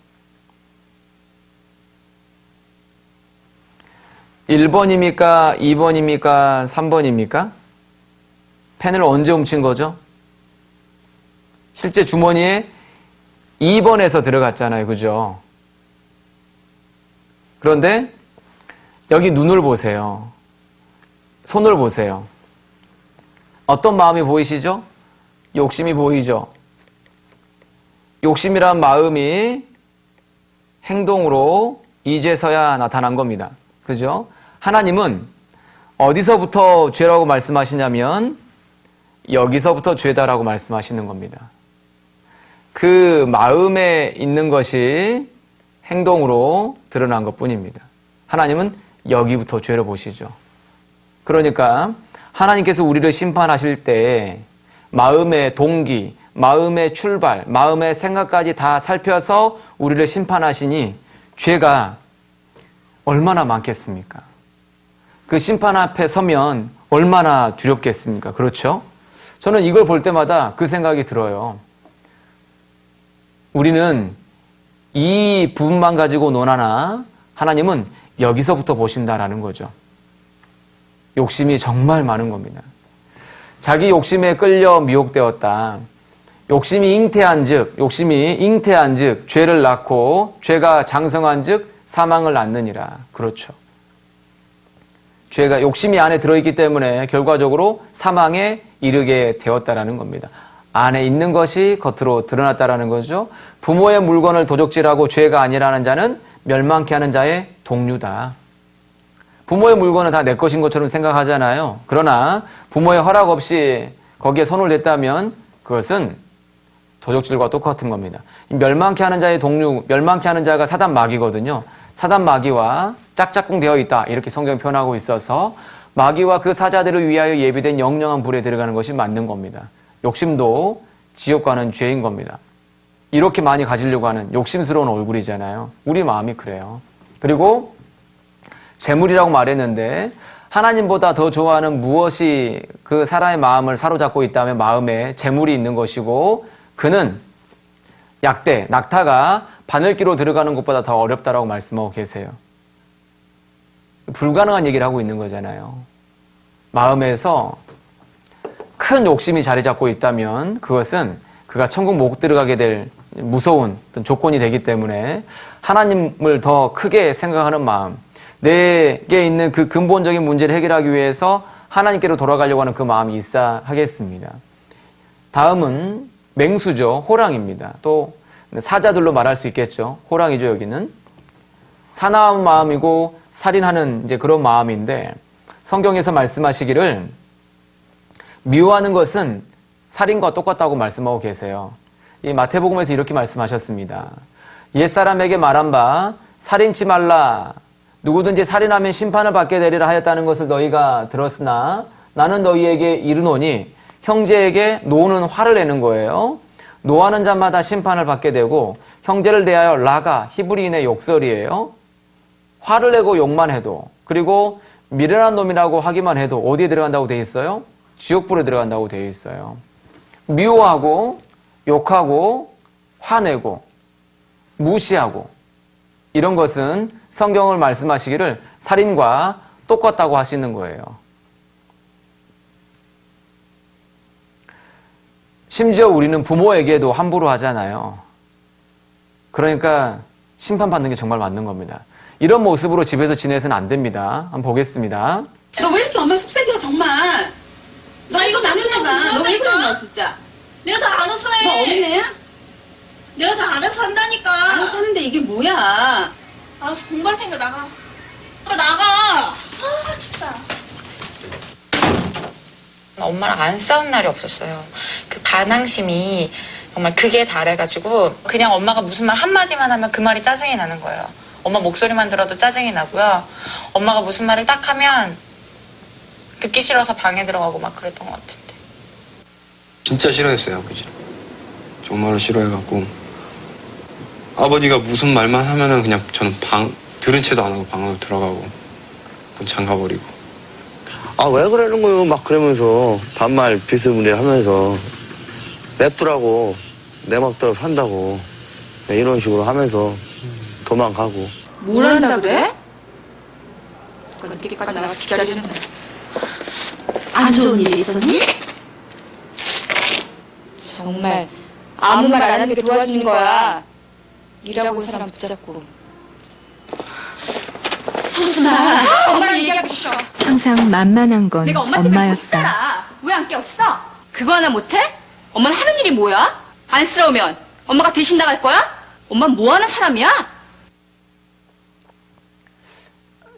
1번입니까? 2번입니까? 3번입니까? 펜을 언제 훔친 거죠? 실제 주머니에 2번에서 들어갔잖아요. 그죠? 그런데 여기 눈을 보세요. 손을 보세요. 어떤 마음이 보이시죠? 욕심이 보이죠? 욕심이란 마음이 행동으로 이제서야 나타난 겁니다. 그죠? 하나님은 어디서부터 죄라고 말씀하시냐면 여기서부터 죄다라고 말씀하시는 겁니다. 그 마음에 있는 것이 행동으로 드러난 것뿐입니다. 하나님은 여기부터 죄를 보시죠. 그러니까 하나님께서 우리를 심판하실 때 마음의 동기, 마음의 출발, 마음의 생각까지 다 살펴서 우리를 심판하시니 죄가 얼마나 많겠습니까? 그 심판 앞에 서면 얼마나 두렵겠습니까? 그렇죠? 저는 이걸 볼 때마다 그 생각이 들어요. 우리는 이 부분만 가지고 논하나 하나님은 여기서부터 보신다라는 거죠. 욕심이 정말 많은 겁니다. 자기 욕심에 끌려 미혹되었다. 욕심이 잉태한 즉 죄를 낳고 죄가 장성한 즉 사망을 낳느니라. 그렇죠. 죄가 욕심이 안에 들어있기 때문에 결과적으로 사망에 이르게 되었다라는 겁니다. 안에 있는 것이 겉으로 드러났다라는 거죠. 부모의 물건을 도적질하고 죄가 아니라는 자는 멸망케 하는 자의 동류다. 부모의 물건은 다 내 것인 것처럼 생각하잖아요. 그러나 부모의 허락 없이 거기에 손을 댔다면 그것은 도적질과 똑같은 겁니다. 멸망케 하는 자의 동류, 멸망케 하는 자가 사단 마귀거든요. 사단 마귀와 짝짝꿍 되어 있다. 이렇게 성경이 표현하고 있어서 마귀와 그 사자들을 위하여 예비된 영영한 불에 들어가는 것이 맞는 겁니다. 욕심도 지옥 가는 죄인 겁니다. 이렇게 많이 가지려고 하는 욕심스러운 얼굴이잖아요. 우리 마음이 그래요. 그리고 재물이라고 말했는데 하나님보다 더 좋아하는 무엇이 그 사람의 마음을 사로잡고 있다면 마음에 재물이 있는 것이고 그는 약대, 낙타가 바늘기로 들어가는 것보다 더 어렵다라고 말씀하고 계세요. 불가능한 얘기를 하고 있는 거잖아요. 마음에서 큰 욕심이 자리 잡고 있다면 그것은 그가 천국 못 들어가게 될 무서운 어떤 조건이 되기 때문에 하나님을 더 크게 생각하는 마음, 내게 있는 그 근본적인 문제를 해결하기 위해서 하나님께로 돌아가려고 하는 그 마음이 있어야 하겠습니다. 다음은 맹수죠. 호랑입니다. 또 사자들로 말할 수 있겠죠. 호랑이죠, 여기는. 사나운 마음이고 살인하는 이제 그런 마음인데 성경에서 말씀하시기를 미워하는 것은 살인과 똑같다고 말씀하고 계세요. 이 마태복음에서 이렇게 말씀하셨습니다. 옛사람에게 말한 바 살인치 말라. 누구든지 살인하면 심판을 받게 되리라 하였다는 것을 너희가 들었으나 나는 너희에게 이르노니 형제에게 노는 화를 내는 거예요. 노하는 자마다 심판을 받게 되고 형제를 대하여 라가 히브리인의 욕설이에요. 화를 내고 욕만 해도 그리고 미련한 놈이라고 하기만 해도 어디에 들어간다고 돼 있어요? 지옥불에 들어간다고 돼 있어요. 미워하고 욕하고 화내고 무시하고 이런 것은 성경을 말씀하시기를 살인과 똑같다고 하시는 거예요. 심지어 우리는 부모에게도 함부로 하잖아요. 그러니까 심판받는 게 정말 맞는 겁니다. 이런 모습으로 집에서 지내서는 안 됩니다. 한번 보겠습니다. 너 왜 이렇게 엄마 속삭여 정말? 너 이거 나는가? 너 왜 그래 너 진짜? 내가 다 알아서 해. 너 어린애야? 내가 다 알아서 한다니까. 알아서 하는데 이게 뭐야? 알아서 공부할 테니까 나가. 나가. 아 진짜. 엄마랑 안 싸운 날이 없었어요. 그 반항심이 정말 극에 달해가지고 그냥 엄마가 무슨 말 한마디만 하면 그 말이 짜증이 나는 거예요. 엄마 목소리만 들어도 짜증이 나고요. 엄마가 무슨 말을 딱 하면 듣기 싫어서 방에 들어가고 막 그랬던 것 같은데. 진짜 싫어했어요, 아버지. 정말로 싫어해갖고 아버지가 무슨 말만 하면은 그냥 저는 들은 채도 안 하고 방으로 들어가고 그럼 잠가버리고. 아, 왜 그러는 거예요? 막 그러면서 반말 비스무리 하면서 냅두라고 내 맘대로 산다고 이런 식으로 하면서 도망가고. 뭘 한다 그래? 누가 늦게까지 나가서 기다리는 거야. 안 좋은 일이 있었니? 정말 아무 말 안 하는 게 도와주는 거야. 일하고 사람 붙잡고. 성순아, 엄마를 얘기하기 싫어. 항상 만만한 건 내가 엄마 때문에 못 엄마였다. 살아. 왜 안 깨웠어? 그거 하나 못해? 엄마는 하는 일이 뭐야? 안쓰러우면 엄마가 대신 나갈 거야? 엄마는 뭐 하는 사람이야?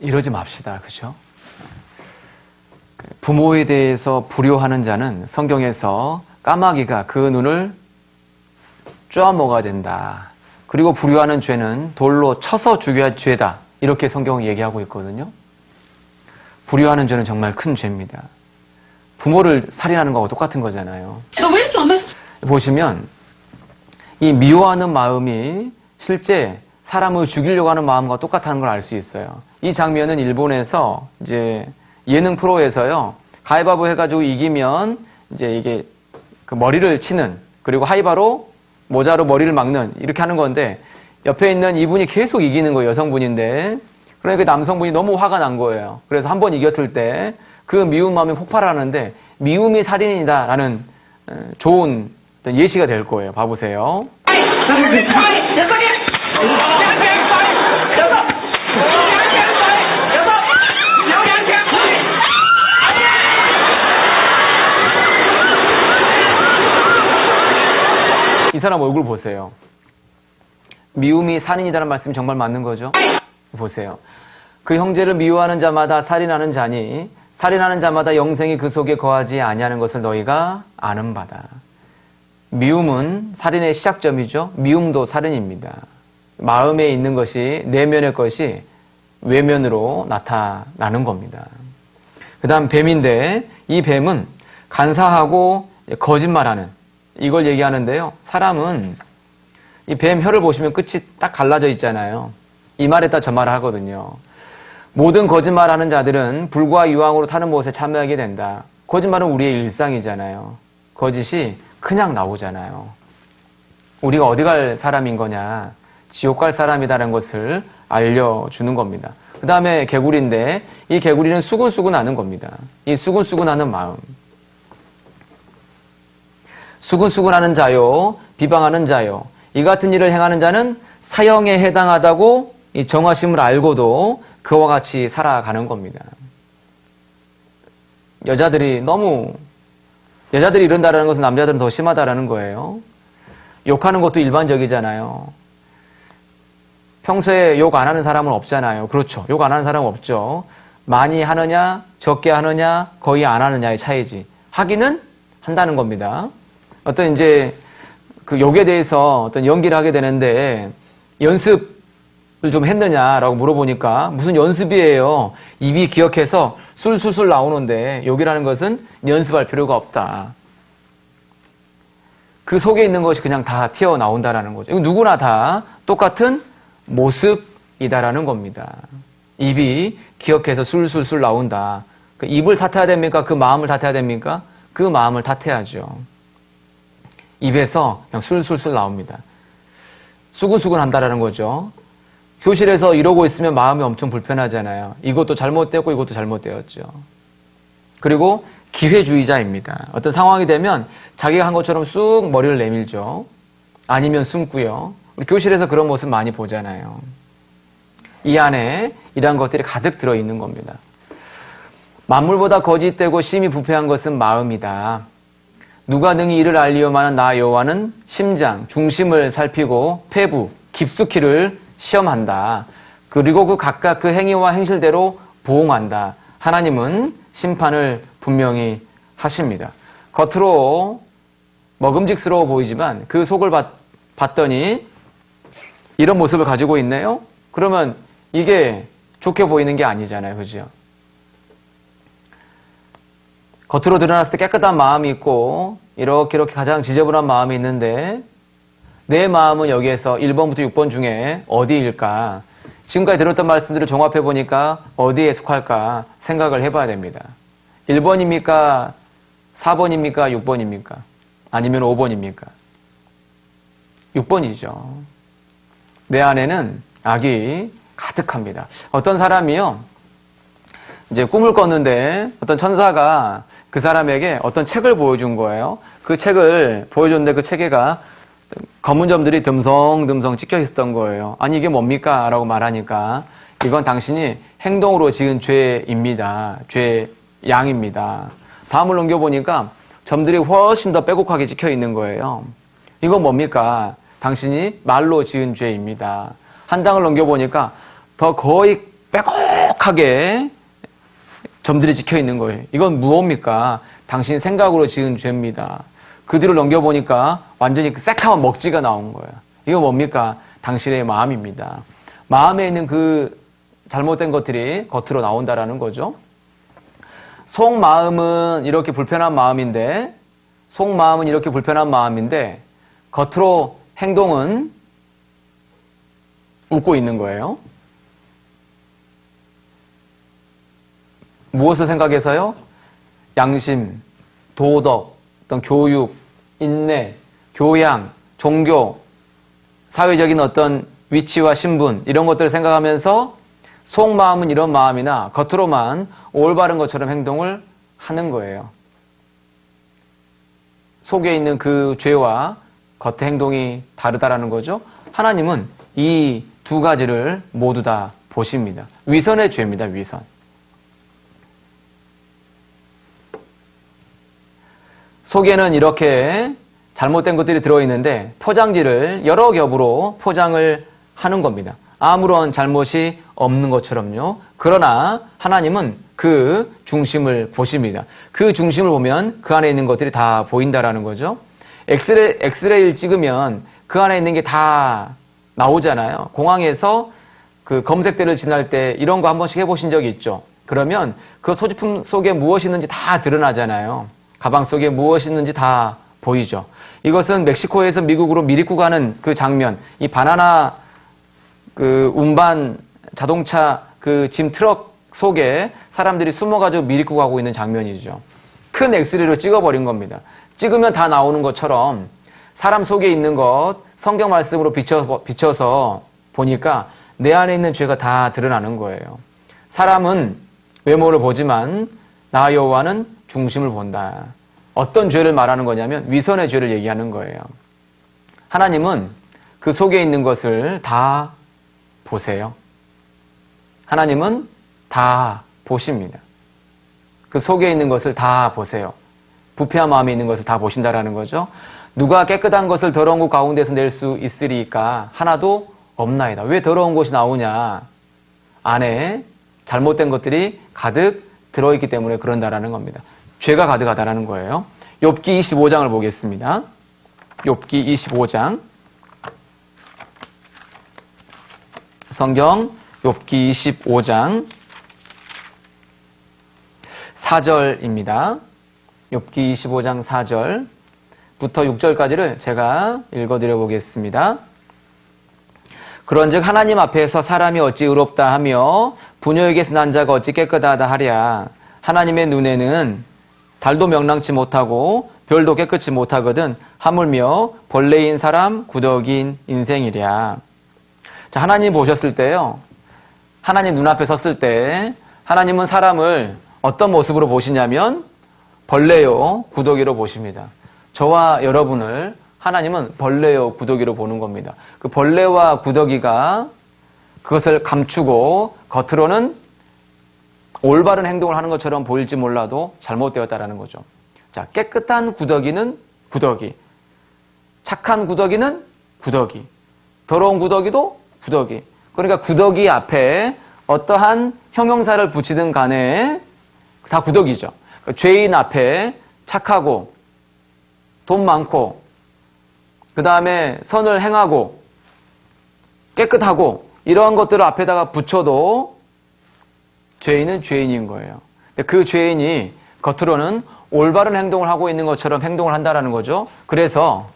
이러지 맙시다. 그죠? 부모에 대해서 불효하는 자는 성경에서 까마귀가 그 눈을 쪼아먹어야 된다. 그리고 불효하는 죄는 돌로 쳐서 죽여야 할 죄다. 이렇게 성경은 얘기하고 있거든요. 불효하는 죄는 정말 큰 죄입니다. 부모를 살인하는 거하고 똑같은 거잖아요. 너 왜 이렇게 엄마 보시면 이 미워하는 마음이 실제 사람을 죽이려고 하는 마음과 똑같다는 걸 알 수 있어요. 이 장면은 일본에서 이제 예능 프로에서요. 가위바위보 해가지고 이기면 이제 이게 그 머리를 치는 그리고 하이바로 모자로 머리를 막는 이렇게 하는 건데 옆에 있는 이분이 계속 이기는 거예요. 여성분인데. 그러니까 남성분이 너무 화가 난 거예요. 그래서 한 번 이겼을 때 그 미운 마음이 폭발하는데 미움이 살인이다라는 좋은 예시가 될 거예요. 봐보세요. 이 사람 얼굴 보세요. 미움이 살인이다라는 말씀이 정말 맞는 거죠? 보세요. 그 형제를 미워하는 자마다 살인하는 자니 살인하는 자마다 영생이 그 속에 거하지 아니하는 것을 너희가 아는 바다. 미움은 살인의 시작점이죠. 미움도 살인입니다. 마음에 있는 것이 내면의 것이 외면으로 나타나는 겁니다. 그 다음 뱀인데 이 뱀은 간사하고 거짓말하는 이걸 얘기하는데요. 사람은 이 뱀 혀를 보시면 끝이 딱 갈라져 있잖아요. 이 말에다 저 말을 하거든요. 모든 거짓말하는 자들은 불과 유황으로 타는 못에 참여하게 된다. 거짓말은 우리의 일상이잖아요. 거짓이 그냥 나오잖아요. 우리가 어디 갈 사람인 거냐, 지옥 갈 사람이다라는 것을 알려주는 겁니다. 그 다음에 개구리인데 이 개구리는 수근수근하는 겁니다. 이 수근수근하는 마음. 수근수근하는 자요, 비방하는 자요. 이 같은 일을 행하는 자는 사형에 해당하다고 이 정하심을 알고도 그와 같이 살아가는 겁니다. 여자들이 이런다라는 것은 남자들은 더 심하다라는 거예요. 욕하는 것도 일반적이잖아요. 평소에 욕 안 하는 사람은 없잖아요. 그렇죠. 욕 안 하는 사람은 없죠. 많이 하느냐, 적게 하느냐, 거의 안 하느냐의 차이지. 하기는 한다는 겁니다. 어떤 이제 그 욕에 대해서 어떤 연기를 하게 되는데 연습을 좀 했느냐라고 물어보니까 무슨 연습이에요. 입이 기억해서 술술술 나오는데 욕이라는 것은 연습할 필요가 없다. 그 속에 있는 것이 그냥 다 튀어나온다라는 거죠. 이거 누구나 다 똑같은 모습이다라는 겁니다. 입이 기억해서 술술술 나온다. 그 입을 탓해야 됩니까? 그 마음을 탓해야 됩니까? 그 마음을 탓해야죠. 입에서 그냥 술술술 나옵니다. 수근수근 한다라는 거죠. 교실에서 이러고 있으면 마음이 엄청 불편하잖아요. 이것도 잘못되었고 이것도 잘못되었죠. 그리고 기회주의자입니다. 어떤 상황이 되면 자기가 한 것처럼 쑥 머리를 내밀죠. 아니면 숨고요. 우리 교실에서 그런 모습 많이 보잖아요. 이 안에 이러한 것들이 가득 들어있는 겁니다. 만물보다 거짓되고 심히 부패한 것은 마음이다. 누가 능히 이를 알리오마는 나 여호와는 심장, 중심을 살피고 폐부, 깊숙이를 시험한다. 그리고 그 각각 그 행위와 행실대로 보응한다. 하나님은 심판을 분명히 하십니다. 겉으로 먹음직스러워 보이지만 그 속을 봤더니 이런 모습을 가지고 있네요? 그러면 이게 좋게 보이는 게 아니잖아요. 그죠? 겉으로 드러났을 때 깨끗한 마음이 있고 이렇게 가장 지저분한 마음이 있는데 내 마음은 여기에서 1번부터 6번 중에 어디일까? 지금까지 들었던 말씀들을 종합해 보니까 어디에 속할까 생각을 해봐야 됩니다. 1번입니까? 4번입니까? 6번입니까? 아니면 5번입니까? 6번이죠. 내 안에는 악이 가득합니다. 어떤 사람이요, 이제 꿈을 꿨는데 어떤 천사가 그 사람에게 어떤 책을 보여준 거예요. 그 책을 보여줬는데 그 책에가 검은 점들이 듬성듬성 찍혀 있었던 거예요. 아니 이게 뭡니까? 라고 말하니까 이건 당신이 행동으로 지은 죄입니다. 죄 양입니다. 다음을 넘겨보니까 점들이 훨씬 더 빼곡하게 찍혀 있는 거예요. 이건 뭡니까? 당신이 말로 지은 죄입니다. 한 장을 넘겨보니까 더 거의 빼곡하게 점들이 찍혀 있는 거예요. 이건 무엇입니까? 당신 생각으로 지은 죄입니다. 그 뒤를 넘겨보니까 완전히 새카만 먹지가 나온 거예요. 이거 뭡니까? 당신의 마음입니다. 마음에 있는 그 잘못된 것들이 겉으로 나온다라는 거죠. 속마음은 이렇게 불편한 마음인데 겉으로 행동은 웃고 있는 거예요. 무엇을 생각해서요? 양심, 도덕, 어떤 교육, 인내, 교양, 종교, 사회적인 어떤 위치와 신분 이런 것들을 생각하면서 속마음은 이런 마음이나 겉으로만 올바른 것처럼 행동을 하는 거예요. 속에 있는 그 죄와 겉의 행동이 다르다라는 거죠. 하나님은 이 두 가지를 모두 다 보십니다. 위선의 죄입니다. 위선. 속에는 이렇게 잘못된 것들이 들어있는데 포장지를 여러 겹으로 포장을 하는 겁니다. 아무런 잘못이 없는 것처럼요. 그러나 하나님은 그 중심을 보십니다. 그 중심을 보면 그 안에 있는 것들이 다 보인다라는 거죠. 엑스레이를 찍으면 그 안에 있는 게 다 나오잖아요. 공항에서 그 검색대를 지날 때 이런 거 한 번씩 해보신 적이 있죠. 그러면 그 소지품 속에 무엇이 있는지 다 드러나잖아요. 가방 속에 무엇이 있는지 다 보이죠. 이것은 멕시코에서 미국으로 미리고 가는 그 장면, 이 바나나 그 운반 자동차 그 짐 트럭 속에 사람들이 숨어가지고 미리고 가고 있는 장면이죠. 큰 엑스레이로 찍어버린 겁니다. 찍으면 다 나오는 것처럼 사람 속에 있는 것 성경 말씀으로 비춰서 보니까 내 안에 있는 죄가 다 드러나는 거예요. 사람은 외모를 보지만 나 여호와는 중심을 본다. 어떤 죄를 말하는 거냐면 위선의 죄를 얘기하는 거예요. 하나님은 그 속에 있는 것을 다 보세요. 하나님은 다 보십니다. 그 속에 있는 것을 다 보세요. 부패한 마음에 있는 것을 다 보신다라는 거죠. 누가 깨끗한 것을 더러운 곳 가운데서 낼 수 있으리까 하나도 없나이다. 왜 더러운 것이 나오냐? 안에 잘못된 것들이 가득 들어있기 때문에 그런다라는 겁니다. 죄가 가득하다라는 거예요. 욥기 25장을 보겠습니다. 욥기 25장. 성경 욥기 25장 4절입니다. 욥기 25장 4절부터 6절까지를 제가 읽어드려 보겠습니다. 그런즉 하나님 앞에서 사람이 어찌 의롭다 하며 부녀에게서 난 자가 어찌 깨끗하다 하랴. 하나님의 눈에는 달도 명랑치 못하고 별도 깨끗이 못하거든 하물며 벌레인 사람 구덕인 인생이랴. 자, 하나님 보셨을 때요. 하나님 눈앞에 섰을 때 하나님은 사람을 어떤 모습으로 보시냐면 벌레요 구더기로 보십니다. 저와 여러분을 하나님은 벌레요 구더기로 보는 겁니다. 그 벌레와 구더기가 그것을 감추고 겉으로는 올바른 행동을 하는 것처럼 보일지 몰라도 잘못되었다라는 거죠. 자, 깨끗한 구더기는 구더기, 착한 구더기는 구더기, 더러운 구더기도 구더기. 그러니까 구더기 앞에 어떠한 형용사를 붙이든 간에 다 구더기죠. 그러니까 죄인 앞에 착하고 돈 많고 그 다음에 선을 행하고 깨끗하고 이러한 것들을 앞에다가 붙여도 죄인은 죄인인 거예요. 근데 그 죄인이 겉으로는 올바른 행동을 하고 있는 것처럼 행동을 한다라는 거죠. 그래서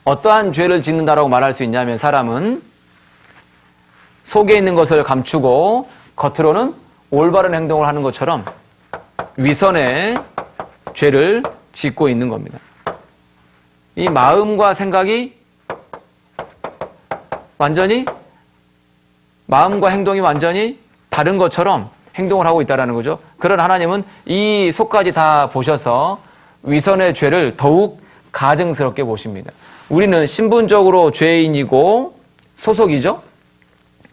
어떠한 죄를 짓는다라고 말할 수 있냐면 사람은 속에 있는 것을 감추고 겉으로는 올바른 행동을 하는 것처럼 위선의 죄를 짓고 있는 겁니다. 이 마음과 생각이 완전히 마음과 행동이 완전히 다른 것처럼 행동을 하고 있다는 거죠. 그런 하나님은 이 속까지 다 보셔서 위선의 죄를 더욱 가증스럽게 보십니다. 우리는 신분적으로 죄인이고 소속이죠.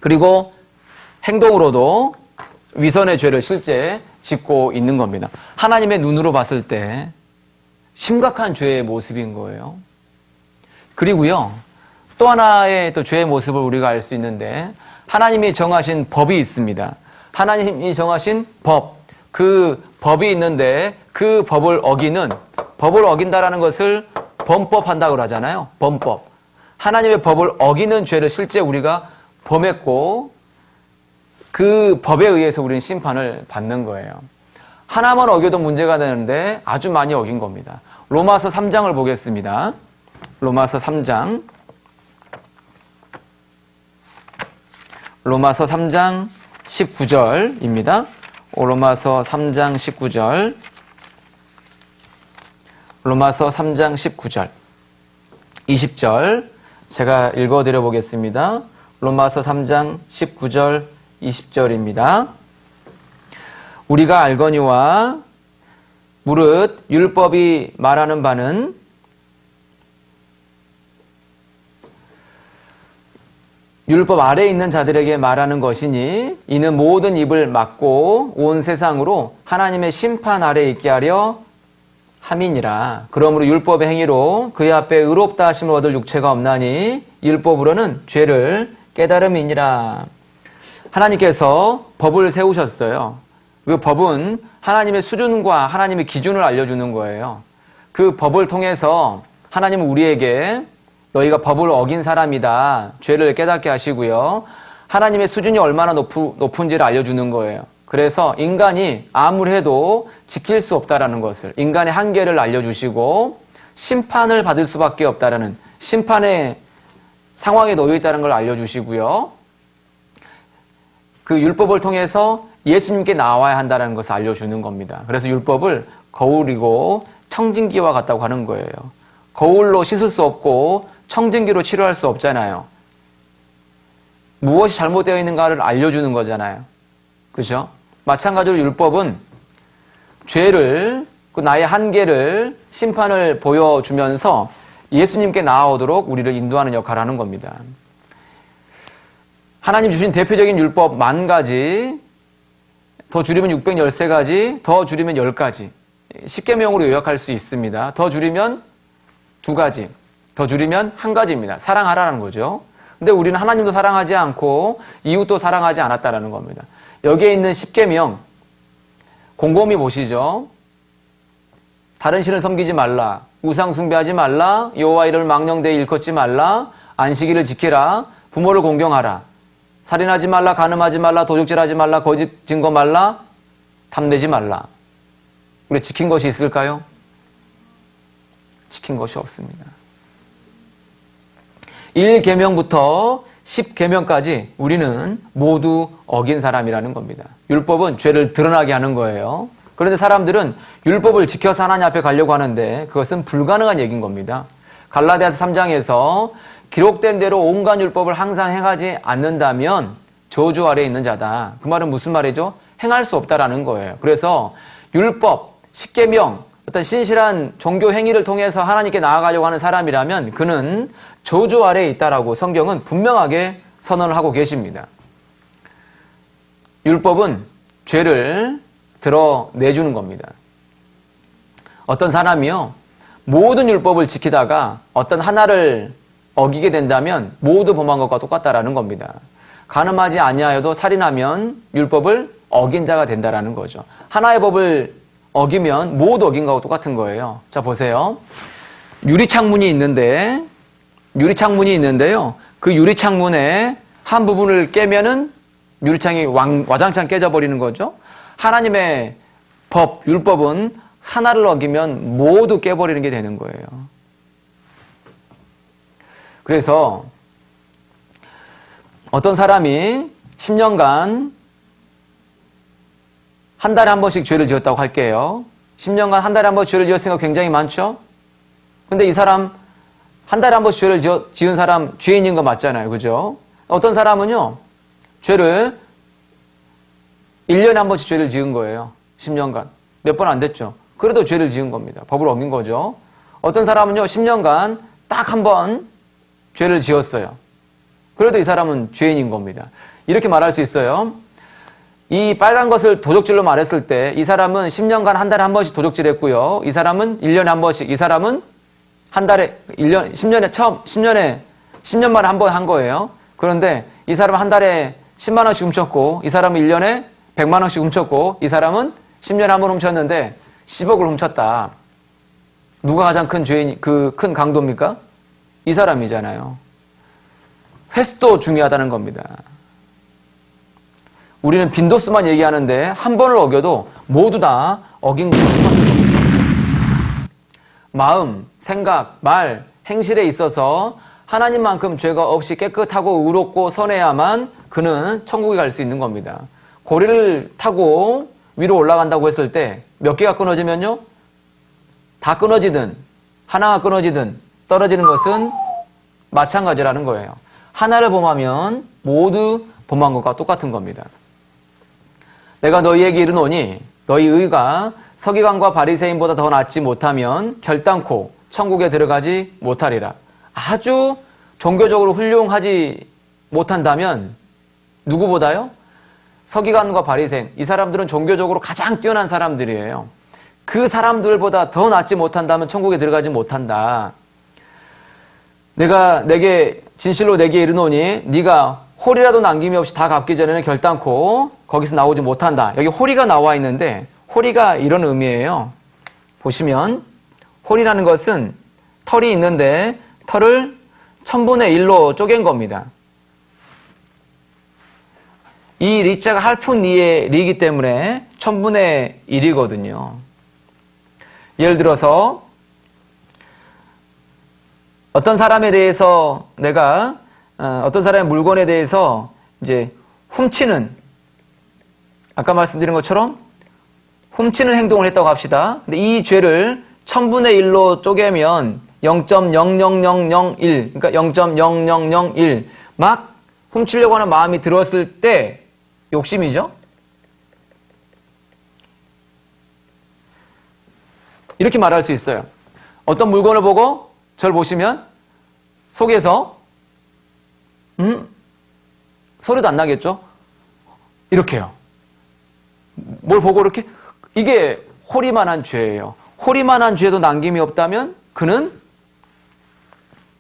그리고 행동으로도 위선의 죄를 실제 짓고 있는 겁니다. 하나님의 눈으로 봤을 때 심각한 죄의 모습인 거예요. 그리고요, 또 하나의 또 죄의 모습을 우리가 알 수 있는데 하나님이 정하신 법이 있습니다. 하나님이 정하신 법, 그 법이 있는데 그 법을 어긴다라는 것을 범법한다고 하잖아요. 범법. 하나님의 법을 어기는 죄를 실제 우리가 범했고 그 법에 의해서 우리는 심판을 받는 거예요. 하나만 어겨도 문제가 되는데 아주 많이 어긴 겁니다. 로마서 3장을 보겠습니다. 로마서 3장 19절입니다. 로마서 3장 19절. 로마서 3장 19절. 20절 제가 읽어드려 보겠습니다. 로마서 3장 19절 20절입니다. 우리가 알거니와 무릇 율법이 말하는 바는 율법 아래에 있는 자들에게 말하는 것이니 이는 모든 입을 막고 온 세상으로 하나님의 심판 아래에 있게 하려 함이니라. 그러므로 율법의 행위로 그의 앞에 의롭다 하심을 얻을 육체가 없나니 율법으로는 죄를 깨달음이니라. 하나님께서 법을 세우셨어요. 그 법은 하나님의 수준과 하나님의 기준을 알려주는 거예요. 그 법을 통해서 하나님은 우리에게 너희가 법을 어긴 사람이다. 죄를 깨닫게 하시고요. 하나님의 수준이 얼마나 높은지를 알려주는 거예요. 그래서 인간이 아무리 해도 지킬 수 없다라는 것을, 인간의 한계를 알려주시고 심판을 받을 수밖에 없다라는 심판의 상황에 놓여 있다는 걸 알려주시고요. 그 율법을 통해서 예수님께 나와야 한다는 것을 알려주는 겁니다. 그래서 율법을 거울이고 청진기와 같다고 하는 거예요. 거울로 씻을 수 없고 청진기로 치료할 수 없잖아요. 무엇이 잘못되어 있는가를 알려주는 거잖아요. 그죠? 마찬가지로 율법은 죄를, 그 나의 한계를, 심판을 보여주면서 예수님께 나아오도록 우리를 인도하는 역할을 하는 겁니다. 하나님 주신 대표적인 율법 10,000가지, 더 줄이면 613가지, 더 줄이면 10가지. 10계명으로 요약할 수 있습니다. 더 줄이면 2가지, 더 줄이면 1가지입니다. 사랑하라는 거죠. 근데 우리는 하나님도 사랑하지 않고 이웃도 사랑하지 않았다라는 겁니다. 여기에 있는 10계명 곰곰이 보시죠. 다른 신을 섬기지 말라, 우상 숭배하지 말라, 여호와 이름을 망령되이 일컫지 말라, 안식일을 지키라, 부모를 공경하라, 살인하지 말라, 간음하지 말라, 도적질하지 말라, 거짓 증거 말라, 탐내지 말라. 우리 지킨 것이 있을까요? 지킨 것이 없습니다. 1계명부터 10계명까지 우리는 모두 어긴 사람이라는 겁니다. 율법은 죄를 드러나게 하는 거예요. 그런데 사람들은 율법을 지켜서 하나님 앞에 가려고 하는데 그것은 불가능한 얘기인 겁니다. 갈라디아서 3장에서 기록된 대로 온갖 율법을 항상 행하지 않는다면 저주 아래에 있는 자다. 그 말은 무슨 말이죠? 행할 수 없다라는 거예요. 그래서 율법, 10계명, 어떤 신실한 종교 행위를 통해서 하나님께 나아가려고 하는 사람이라면 그는 저주 아래에 있다라고 성경은 분명하게 선언을 하고 계십니다. 율법은 죄를 드러내주는 겁니다. 어떤 사람이요, 모든 율법을 지키다가 어떤 하나를 어기게 된다면 모두 범한 것과 똑같다라는 겁니다. 간음하지 아니하여도 살인하면 율법을 어긴 자가 된다라는 거죠. 하나의 법을 어기면 모두 어긴 거하고 똑같은 거예요. 자, 보세요. 유리창문이 있는데요. 그 유리창문의 한 부분을 깨면은 유리창이 와장창 깨져버리는 거죠. 하나님의 법, 율법은 하나를 어기면 모두 깨버리는 게 되는 거예요. 그래서 어떤 사람이 10년간 한 달에 한 번씩 죄를 지었다고 할게요. 10년간 한 달에 한 번씩 죄를 지었으니까 굉장히 많죠? 근데 이 사람 한 달에 한 번씩 죄를 지은 사람 죄인인 거 맞잖아요. 그죠? 어떤 사람은요, 죄를 1년에 한 번씩 죄를 지은 거예요. 10년간. 몇 번 안 됐죠? 그래도 죄를 지은 겁니다. 법을 어긴 거죠. 어떤 사람은요, 10년간 딱 한 번 죄를 지었어요. 그래도 이 사람은 죄인인 겁니다. 이렇게 말할 수 있어요. 이 빨간 것을 도적질로 말했을 때 이 사람은 10년간 한 달에 한 번씩 도적질했고요. 이 사람은 1년에 한 번씩, 이 사람은 한 달에 10년 만에 한 번 한 거예요. 그런데 이 사람은 한 달에 10만 원씩 훔쳤고 이 사람은 1년에 100만 원씩 훔쳤고 이 사람은 10년에 한 번 훔쳤는데 10억을 훔쳤다. 누가 가장 큰 죄인, 큰 강도입니까? 이 사람이잖아요. 횟수도 중요하다는 겁니다. 우리는 빈도수만 얘기하는데 한 번을 어겨도 모두 다 어긴 것과 똑같은 겁니다. 마음, 생각, 말, 행실에 있어서 하나님만큼 죄가 없이 깨끗하고 의롭고 선해야만 그는 천국에 갈 수 있는 겁니다. 고리를 타고 위로 올라간다고 했을 때 몇 개가 끊어지면요, 다 끊어지든 하나가 끊어지든 떨어지는 것은 마찬가지라는 거예요. 하나를 범하면 모두 범한 것과 똑같은 겁니다. 내가 너희에게 이르노니 너희 의가 서기관과 바리새인보다 더 낫지 못하면 결단코 천국에 들어가지 못하리라. 아주 종교적으로 훌륭하지 못한다면 누구보다요? 서기관과 바리새인, 이 사람들은 종교적으로 가장 뛰어난 사람들이에요. 그 사람들보다 더 낫지 못한다면 천국에 들어가지 못한다. 내가 내게 진실로 내게 이르노니 네가 홀이라도 남김이 없이 다 갚기 전에는 결단코 거기서 나오지 못한다. 여기 홀이가 나와 있는데 홀이가 이런 의미예요. 보시면 홀이라는 것은 털이 있는데 털을 1000분의 1로 쪼갠 겁니다. 이 리자가 할푼 리의 리이기 때문에 1000분의 1이거든요. 예를 들어서 어떤 사람에 대해서 내가 어떤 사람의 물건에 대해서 이제 훔치는, 아까 말씀드린 것처럼 훔치는 행동을 했다고 합시다. 근데 이 죄를 1000분의 1로 쪼개면 0.00001, 그러니까 0.0001 막 훔치려고 하는 마음이 들었을 때 욕심이죠. 이렇게 말할 수 있어요. 어떤 물건을 보고 저를 보시면 속에서 소리도 안 나겠죠? 이렇게요. 뭘 보고 이렇게? 이게 호리만한 죄예요. 호리만한 죄도 남김이 없다면 그는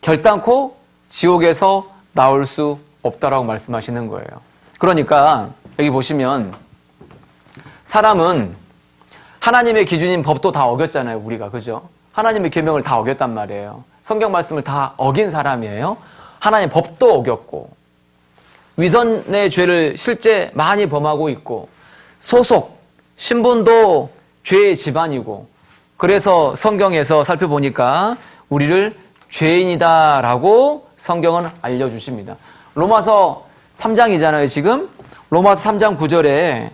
결단코 지옥에서 나올 수 없다라고 말씀하시는 거예요. 그러니까 여기 보시면 사람은 하나님의 기준인 법도 다 어겼잖아요. 우리가. 그죠? 하나님의 계명을 다 어겼단 말이에요. 성경 말씀을 다 어긴 사람이에요. 하나님의 법도 어겼고 위선의 죄를 실제 많이 범하고 있고 소속, 신분도 죄의 집안이고 그래서 성경에서 살펴보니까 우리를 죄인이다라고 성경은 알려주십니다. 로마서 3장이잖아요. 지금 로마서 3장 9절에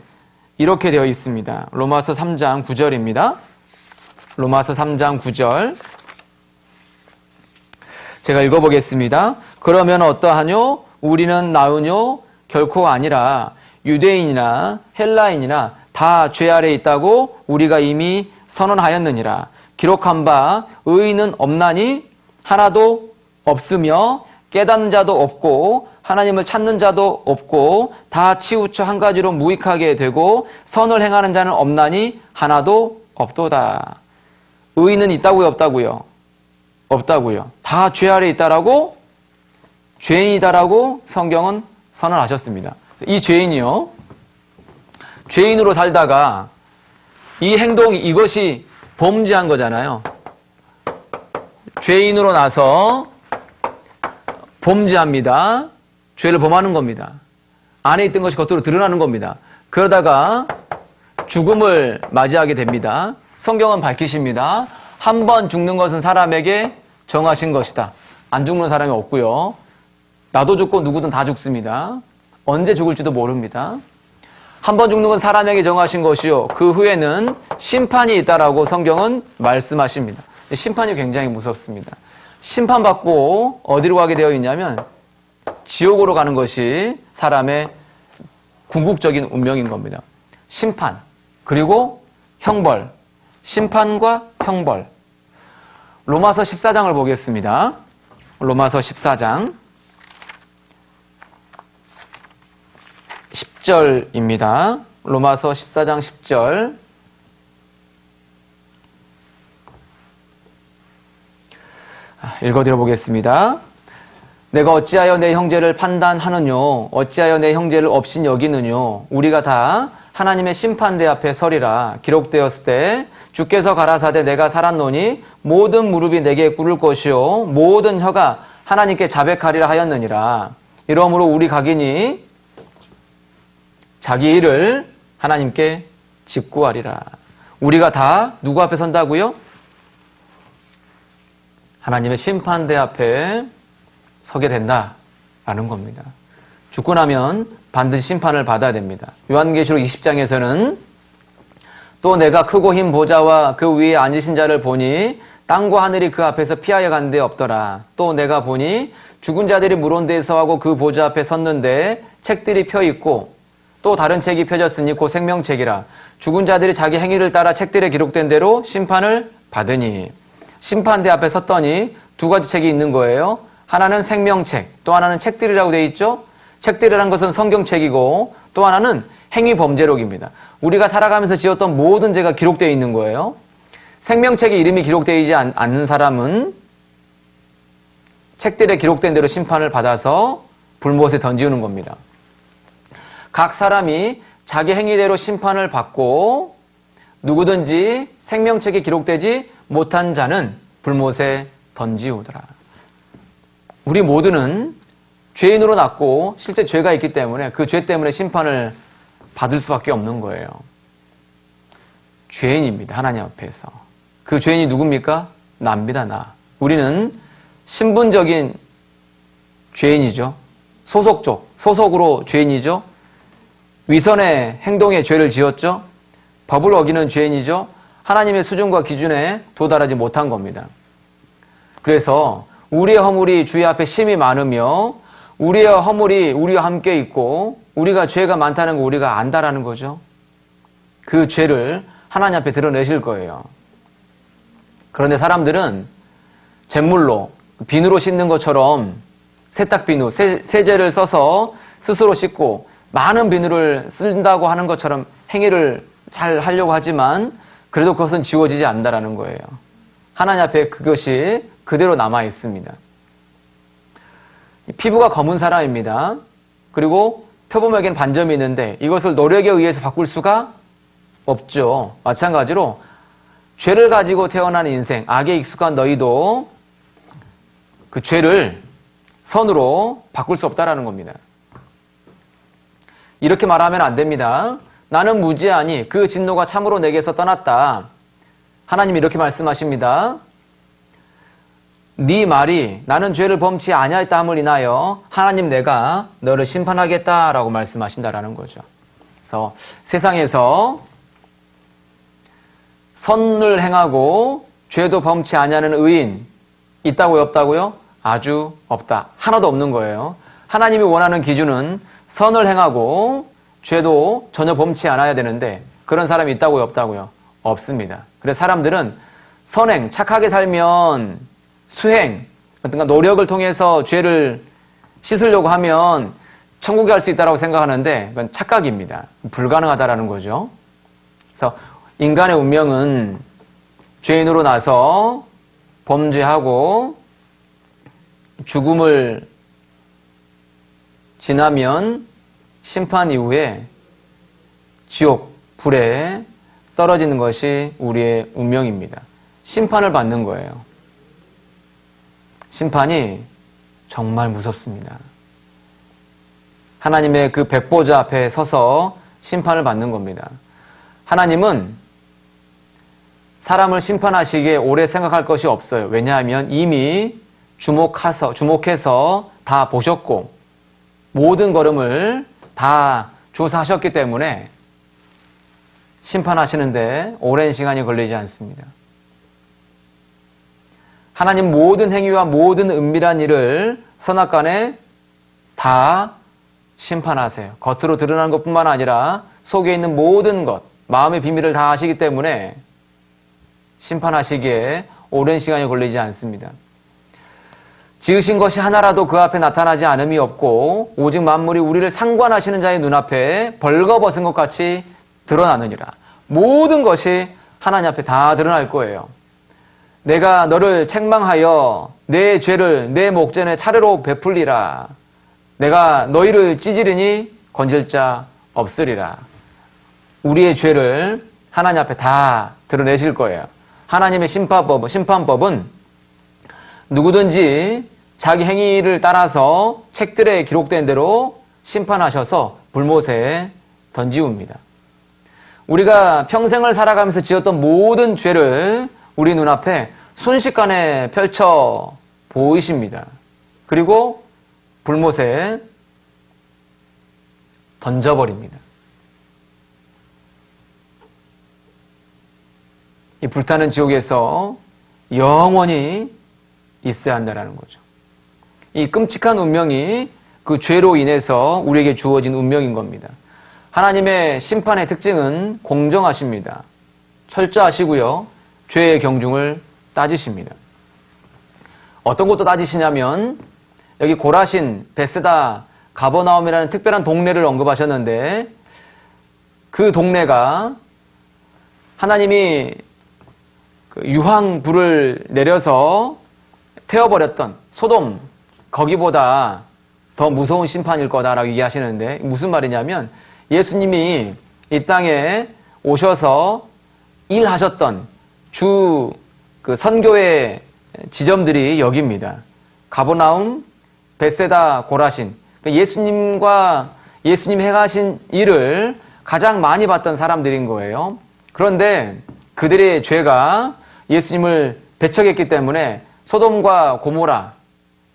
이렇게 되어 있습니다. 로마서 3장 9절입니다. 로마서 3장 9절 제가 읽어보겠습니다. 그러면 어떠하뇨? 우리는 나으뇨? 결코 아니라 유대인이나 헬라인이나 다 죄 아래 있다고 우리가 이미 선언하였느니라. 기록한 바 의인은 없나니 하나도 없으며 깨닫는 자도 없고 하나님을 찾는 자도 없고 다 치우쳐 한 가지로 무익하게 되고 선을 행하는 자는 없나니 하나도 없도다. 의인은 있다고요? 없다고요? 없다고요. 다 죄 아래 있다라고 죄인이다라고 성경은 선언하셨습니다. 이 죄인이요. 죄인으로 살다가 이 행동 이것이 범죄한 거잖아요. 죄인으로 나서 범죄합니다. 죄를 범하는 겁니다. 안에 있던 것이 겉으로 드러나는 겁니다. 그러다가 죽음을 맞이하게 됩니다. 성경은 밝히십니다. 한 번 죽는 것은 사람에게 정하신 것이다. 안 죽는 사람이 없고요. 나도 죽고 누구든 다 죽습니다. 언제 죽을지도 모릅니다. 한 번 죽는 건 사람에게 정하신 것이요. 그 후에는 심판이 있다라고 성경은 말씀하십니다. 심판이 굉장히 무섭습니다. 심판받고 어디로 가게 되어 있냐면 지옥으로 가는 것이 사람의 궁극적인 운명인 겁니다. 심판, 그리고 형벌, 심판과 형벌. 로마서 14장을 보겠습니다. 로마서 14장 10절입니다. 로마서 14장 10절. 읽어드려 보겠습니다. 내가 어찌하여 내 형제를 판단하느뇨? 어찌하여 내 형제를 업신 여기느뇨? 우리가 다 하나님의 심판대 앞에 서리라. 기록되었을 때 주께서 가라사대 내가 살았노니 모든 무릎이 내게 꿇을 것이요 모든 혀가 하나님께 자백하리라 하였느니라. 이러므로 우리 각인이 자기 일을 하나님께 직구하리라. 우리가 다 누구 앞에 선다고요? 하나님의 심판대 앞에 서게 된다라는 겁니다. 죽고 나면 반드시 심판을 받아야 됩니다. 요한계시록 20장에서는 또 내가 크고 흰 보좌와 그 위에 앉으신 자를 보니 땅과 하늘이 그 앞에서 피하여 간 데 없더라. 또 내가 보니 죽은 자들이 물온 데에 서하고 그 보좌 앞에 섰는데 책들이 펴 있고 또 다른 책이 펴졌으니 곧 생명책이라. 죽은 자들이 자기 행위를 따라 책들에 기록된 대로 심판을 받으니. 심판대 앞에 섰더니 두 가지 책이 있는 거예요. 하나는 생명책, 또 하나는 책들이라고 되어 있죠. 책들이라는 것은 성경책이고 또 하나는 행위범죄록입니다. 우리가 살아가면서 지었던 모든 죄가 기록되어 있는 거예요. 생명책에 이름이 기록되지 않는 사람은 책들에 기록된 대로 심판을 받아서 불못에 던지우는 겁니다. 각 사람이 자기 행위대로 심판을 받고 누구든지 생명책에 기록되지 못한 자는 불못에 던지우더라. 우리 모두는 죄인으로 났고 실제 죄가 있기 때문에 그 죄 때문에 심판을 받을 수밖에 없는 거예요. 죄인입니다. 하나님 앞에서. 그 죄인이 누굽니까? 나입니다. 나. 우리는 신분적인 죄인이죠. 소속으로 죄인이죠. 위선의 행동에 죄를 지었죠. 법을 어기는 죄인이죠. 하나님의 수준과 기준에 도달하지 못한 겁니다. 그래서 우리의 허물이 주의 앞에 심히 많으며 우리의 허물이 우리와 함께 있고 우리가 죄가 많다는 거 우리가 안다라는 거죠. 그 죄를 하나님 앞에 드러내실 거예요. 그런데 사람들은 잿물로 비누로 씻는 것처럼 세탁비누, 세제를 써서 스스로 씻고 많은 비누를 쓴다고 하는 것처럼 행위를 잘 하려고 하지만 그래도 그것은 지워지지 않는다라는 거예요. 하나님 앞에 그것이 그대로 남아 있습니다. 피부가 검은 사람입니다. 그리고 표범에게는 반점이 있는데 이것을 노력에 의해서 바꿀 수가 없죠. 마찬가지로 죄를 가지고 태어난 인생, 악에 익숙한 너희도 그 죄를 선으로 바꿀 수 없다라는 겁니다. 이렇게 말하면 안 됩니다. 나는 무지하니 그 진노가 참으로 내게서 떠났다. 하나님이 이렇게 말씀하십니다. 네 말이 나는 죄를 범치 아니하였다 함을 인하여 하나님 내가 너를 심판하겠다라고 말씀하신다라는 거죠. 그래서 세상에서 선을 행하고 죄도 범치 아니하는 의인 있다고요, 없다고요? 아주 없다. 하나도 없는 거예요. 하나님이 원하는 기준은 선을 행하고 죄도 전혀 범치 않아야 되는데 그런 사람이 있다고요, 없다고요? 없습니다. 그래서 사람들은 선행, 착하게 살면 수행, 어떤가 노력을 통해서 죄를 씻으려고 하면 천국에 갈 수 있다고 생각하는데 그건 착각입니다. 불가능하다라는 거죠. 그래서 인간의 운명은 죄인으로 나서 범죄하고 죽음을 지나면 심판 이후에 지옥, 불에 떨어지는 것이 우리의 운명입니다. 심판을 받는 거예요. 심판이 정말 무섭습니다. 하나님의 그 백보자 앞에 서서 심판을 받는 겁니다. 하나님은 사람을 심판하시기에 오래 생각할 것이 없어요. 왜냐하면 이미 주목해서 다 보셨고 모든 걸음을 다 조사하셨기 때문에 심판하시는데 오랜 시간이 걸리지 않습니다. 하나님 모든 행위와 모든 은밀한 일을 선악간에 다 심판하세요. 겉으로 드러나는 것뿐만 아니라 속에 있는 모든 것, 마음의 비밀을 다 아시기 때문에 심판하시기에 오랜 시간이 걸리지 않습니다. 지으신 것이 하나라도 그 앞에 나타나지 않음이 없고 오직 만물이 우리를 상관하시는 자의 눈앞에 벌거벗은 것 같이 드러나느니라. 모든 것이 하나님 앞에 다 드러날 거예요. 내가 너를 책망하여 내 죄를 내 목전에 차례로 베풀리라. 내가 너희를 찢으리니 건질 자 없으리라. 우리의 죄를 하나님 앞에 다 드러내실 거예요. 하나님의 심판법은 누구든지 자기 행위를 따라서 책들에 기록된 대로 심판하셔서 불못에 던지웁니다. 우리가 평생을 살아가면서 지었던 모든 죄를 우리 눈앞에 순식간에 펼쳐 보이십니다. 그리고 불못에 던져버립니다. 이 불타는 지옥에서 영원히 있어야 한다는 거죠. 이 끔찍한 운명이 그 죄로 인해서 우리에게 주어진 운명인 겁니다. 하나님의 심판의 특징은 공정하십니다. 철저하시고요. 죄의 경중을 따지십니다. 어떤 것도 따지시냐면 여기 고라신, 베세다, 가버나움이라는 특별한 동네를 언급하셨는데 그 동네가 하나님이 유황불을 내려서 태워버렸던 소돔, 거기보다 더 무서운 심판일 거다라고 얘기하시는데 무슨 말이냐면 예수님이 이 땅에 오셔서 일하셨던 주 선교의 지점들이 여기입니다. 가버나움, 베세다, 고라신. 예수님 행하신 일을 가장 많이 봤던 사람들인 거예요. 그런데 그들의 죄가 예수님을 배척했기 때문에 소돔과 고모라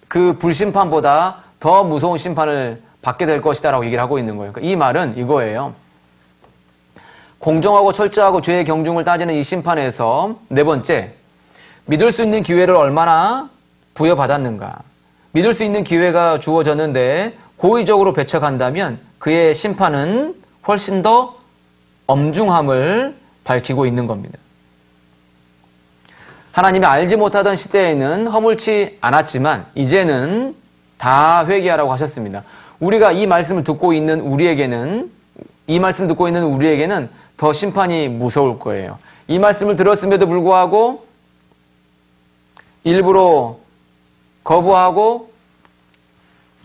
그 불심판보다 더 무서운 심판을 받게 될 것이다 라고 얘기를 하고 있는 거예요. 이 말은 이거예요. 공정하고 철저하고 죄의 경중을 따지는 이 심판에서 네 번째, 믿을 수 있는 기회를 얼마나 부여받았는가? 믿을 수 있는 기회가 주어졌는데 고의적으로 배척한다면 그의 심판은 훨씬 더 엄중함을 밝히고 있는 겁니다. 하나님이 알지 못하던 시대에는 허물지 않았지만 이제는 다 회개하라고 하셨습니다. 우리가 이 말씀을 듣고 있는 우리에게는 더 심판이 무서울 거예요. 이 말씀을 들었음에도 불구하고 일부러 거부하고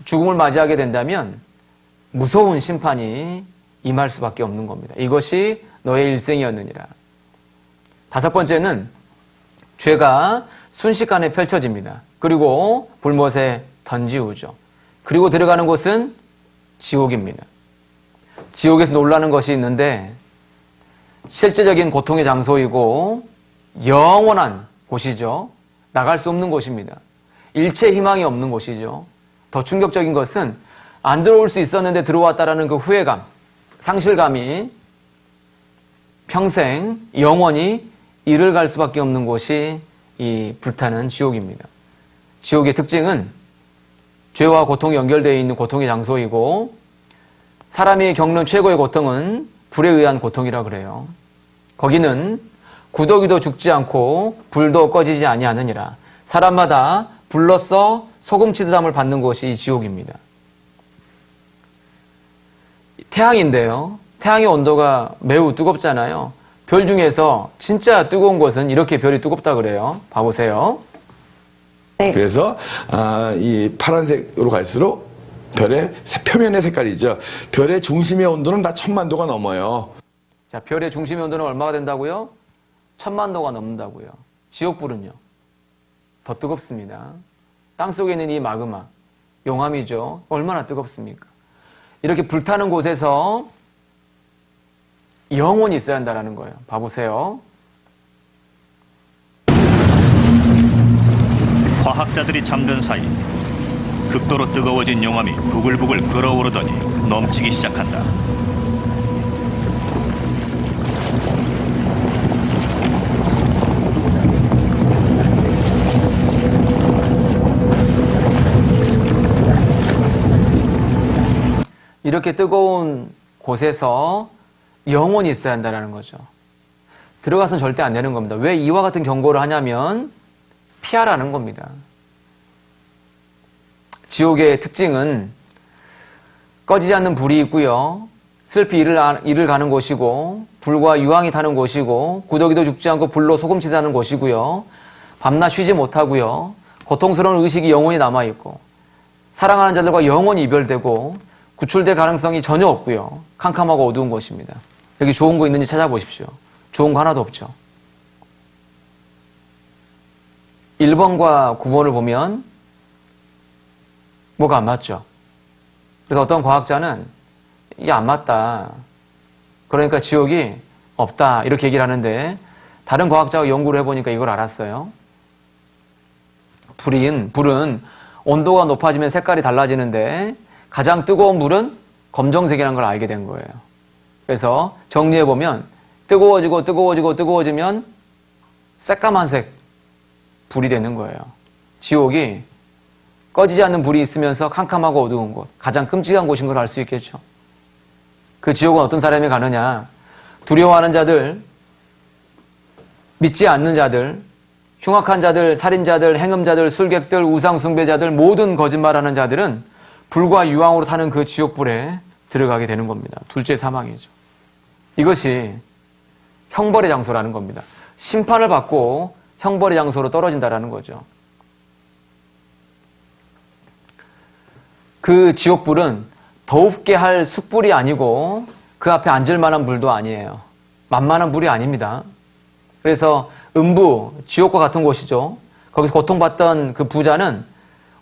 죽음을 맞이하게 된다면 무서운 심판이 임할 수밖에 없는 겁니다. 이것이 너의 일생이었느니라. 5번째는 죄가 순식간에 펼쳐집니다. 그리고 불못에 던지우죠. 그리고 들어가는 곳은 지옥입니다. 지옥에서 놀라는 것이 있는데 실제적인 고통의 장소이고 영원한 곳이죠. 나갈 수 없는 곳입니다. 일체 희망이 없는 곳이죠. 더 충격적인 것은 안 들어올 수 있었는데 들어왔다라는 그 후회감, 상실감이 평생 영원히 이를 갈 수밖에 없는 곳이 이 불타는 지옥입니다. 지옥의 특징은 죄와 고통이 연결되어 있는 고통의 장소이고 사람이 겪는 최고의 고통은 불에 의한 고통이라 그래요. 거기는 구더기도 죽지 않고 불도 꺼지지 아니하느니라. 사람마다 불로써 소금치듯함을 받는 곳이 이 지옥입니다. 태양인데요. 태양의 온도가 매우 뜨겁잖아요. 별 중에서 진짜 뜨거운 것은 이렇게 별이 뜨겁다 그래요. 봐보세요. 그래서 이 파란색으로 갈수록 별의 표면의 색깔이죠. 별의 중심의 온도는 다 1000만도가 넘어요. 자, 별의 중심의 온도는 얼마가 된다고요? 1000만도가 넘는다고요. 지옥불은요? 더 뜨겁습니다. 땅속에 있는 이 마그마, 용암이죠. 얼마나 뜨겁습니까? 이렇게 불타는 곳에서 영원히 있어야 한다는 거예요. 봐보세요. 과학자들이 잠든 사이 극도로 뜨거워진 용암이 부글부글 끓어오르더니 넘치기 시작한다. 이렇게 뜨거운 곳에서 영원히 있어야 한다는 거죠. 들어가서는 절대 안 되는 겁니다. 왜 이와 같은 경고를 하냐면 피하라는 겁니다. 지옥의 특징은 꺼지지 않는 불이 있고요. 슬피 이를 가는 곳이고 불과 유황이 타는 곳이고 구더기도 죽지 않고 불로 소금치사는 곳이고요. 밤낮 쉬지 못하고요. 고통스러운 의식이 영원히 남아있고 사랑하는 자들과 영원히 이별되고 구출될 가능성이 전혀 없고요. 캄캄하고 어두운 곳입니다. 여기 좋은 거 있는지 찾아보십시오. 좋은 거 하나도 없죠. 1번과 9번을 보면 뭐가 안 맞죠. 그래서 어떤 과학자는 이게 안 맞다. 그러니까 지옥이 없다. 이렇게 얘기를 하는데 다른 과학자가 연구를 해보니까 이걸 알았어요. 불은 온도가 높아지면 색깔이 달라지는데 가장 뜨거운 물은 검정색이라는 걸 알게 된 거예요. 그래서 정리해보면 뜨거워지면 새까만색 불이 되는 거예요. 지옥이 꺼지지 않는 불이 있으면서 캄캄하고 어두운 곳, 가장 끔찍한 곳인 걸 알 수 있겠죠. 그 지옥은 어떤 사람이 가느냐? 두려워하는 자들, 믿지 않는 자들, 흉악한 자들, 살인자들, 행음자들, 술객들, 우상숭배자들, 모든 거짓말하는 자들은 불과 유황으로 타는 그 지옥불에 들어가게 되는 겁니다. 둘째 사망이죠. 이것이 형벌의 장소라는 겁니다. 심판을 받고 형벌의 장소로 떨어진다라는 거죠. 그 지옥불은 더웁게 할 숯불이 아니고 그 앞에 앉을 만한 불도 아니에요. 만만한 불이 아닙니다. 그래서 음부, 지옥과 같은 곳이죠. 거기서 고통받던 그 부자는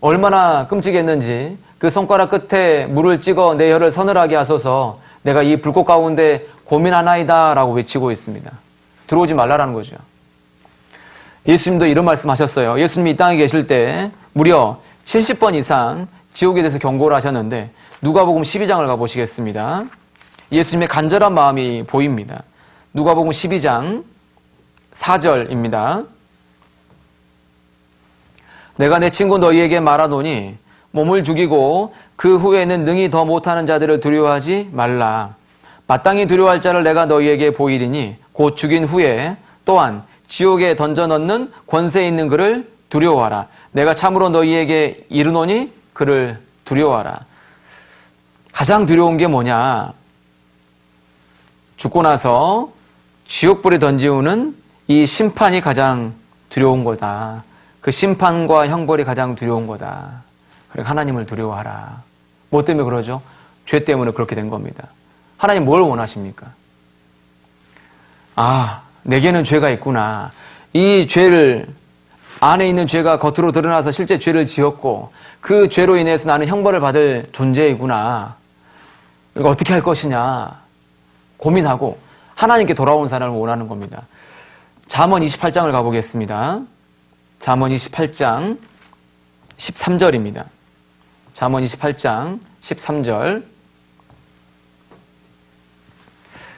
얼마나 끔찍했는지 그 손가락 끝에 물을 찍어 내 혀를 서늘하게 하소서 내가 이 불꽃 가운데 고민하나이다 라고 외치고 있습니다. 들어오지 말라라는 거죠. 예수님도 이런 말씀하셨어요. 예수님이 이 땅에 계실 때 무려 70번 이상 지옥에 대해서 경고를 하셨는데 누가복음 12장을 가보시겠습니다. 예수님의 간절한 마음이 보입니다. 누가복음 12장 4절입니다. 내가 내 친구 너희에게 말하노니 몸을 죽이고 그 후에는 능히 더 못하는 자들을 두려워하지 말라. 마땅히 두려워할 자를 내가 너희에게 보이리니 곧 죽인 후에 또한 지옥에 던져 넣는 권세 있는 그를 두려워하라. 내가 참으로 너희에게 이르노니 그를 두려워하라. 가장 두려운 게 뭐냐? 죽고 나서 지옥불에 던지우는 이 심판이 가장 두려운 거다. 그 심판과 형벌이 가장 두려운 거다. 그러니까 하나님을 두려워하라. 뭐 때문에 그러죠? 죄 때문에 그렇게 된 겁니다. 하나님 뭘 원하십니까? 아, 내게는 죄가 있구나. 이 죄를, 안에 있는 죄가 겉으로 드러나서 실제 죄를 지었고 그 죄로 인해서 나는 형벌을 받을 존재이구나. 이거 어떻게 할 것이냐 고민하고 하나님께 돌아온 사람을 원하는 겁니다. 잠언 28장을 가보겠습니다. 잠언 28장 13절입니다. 잠언 28장 13절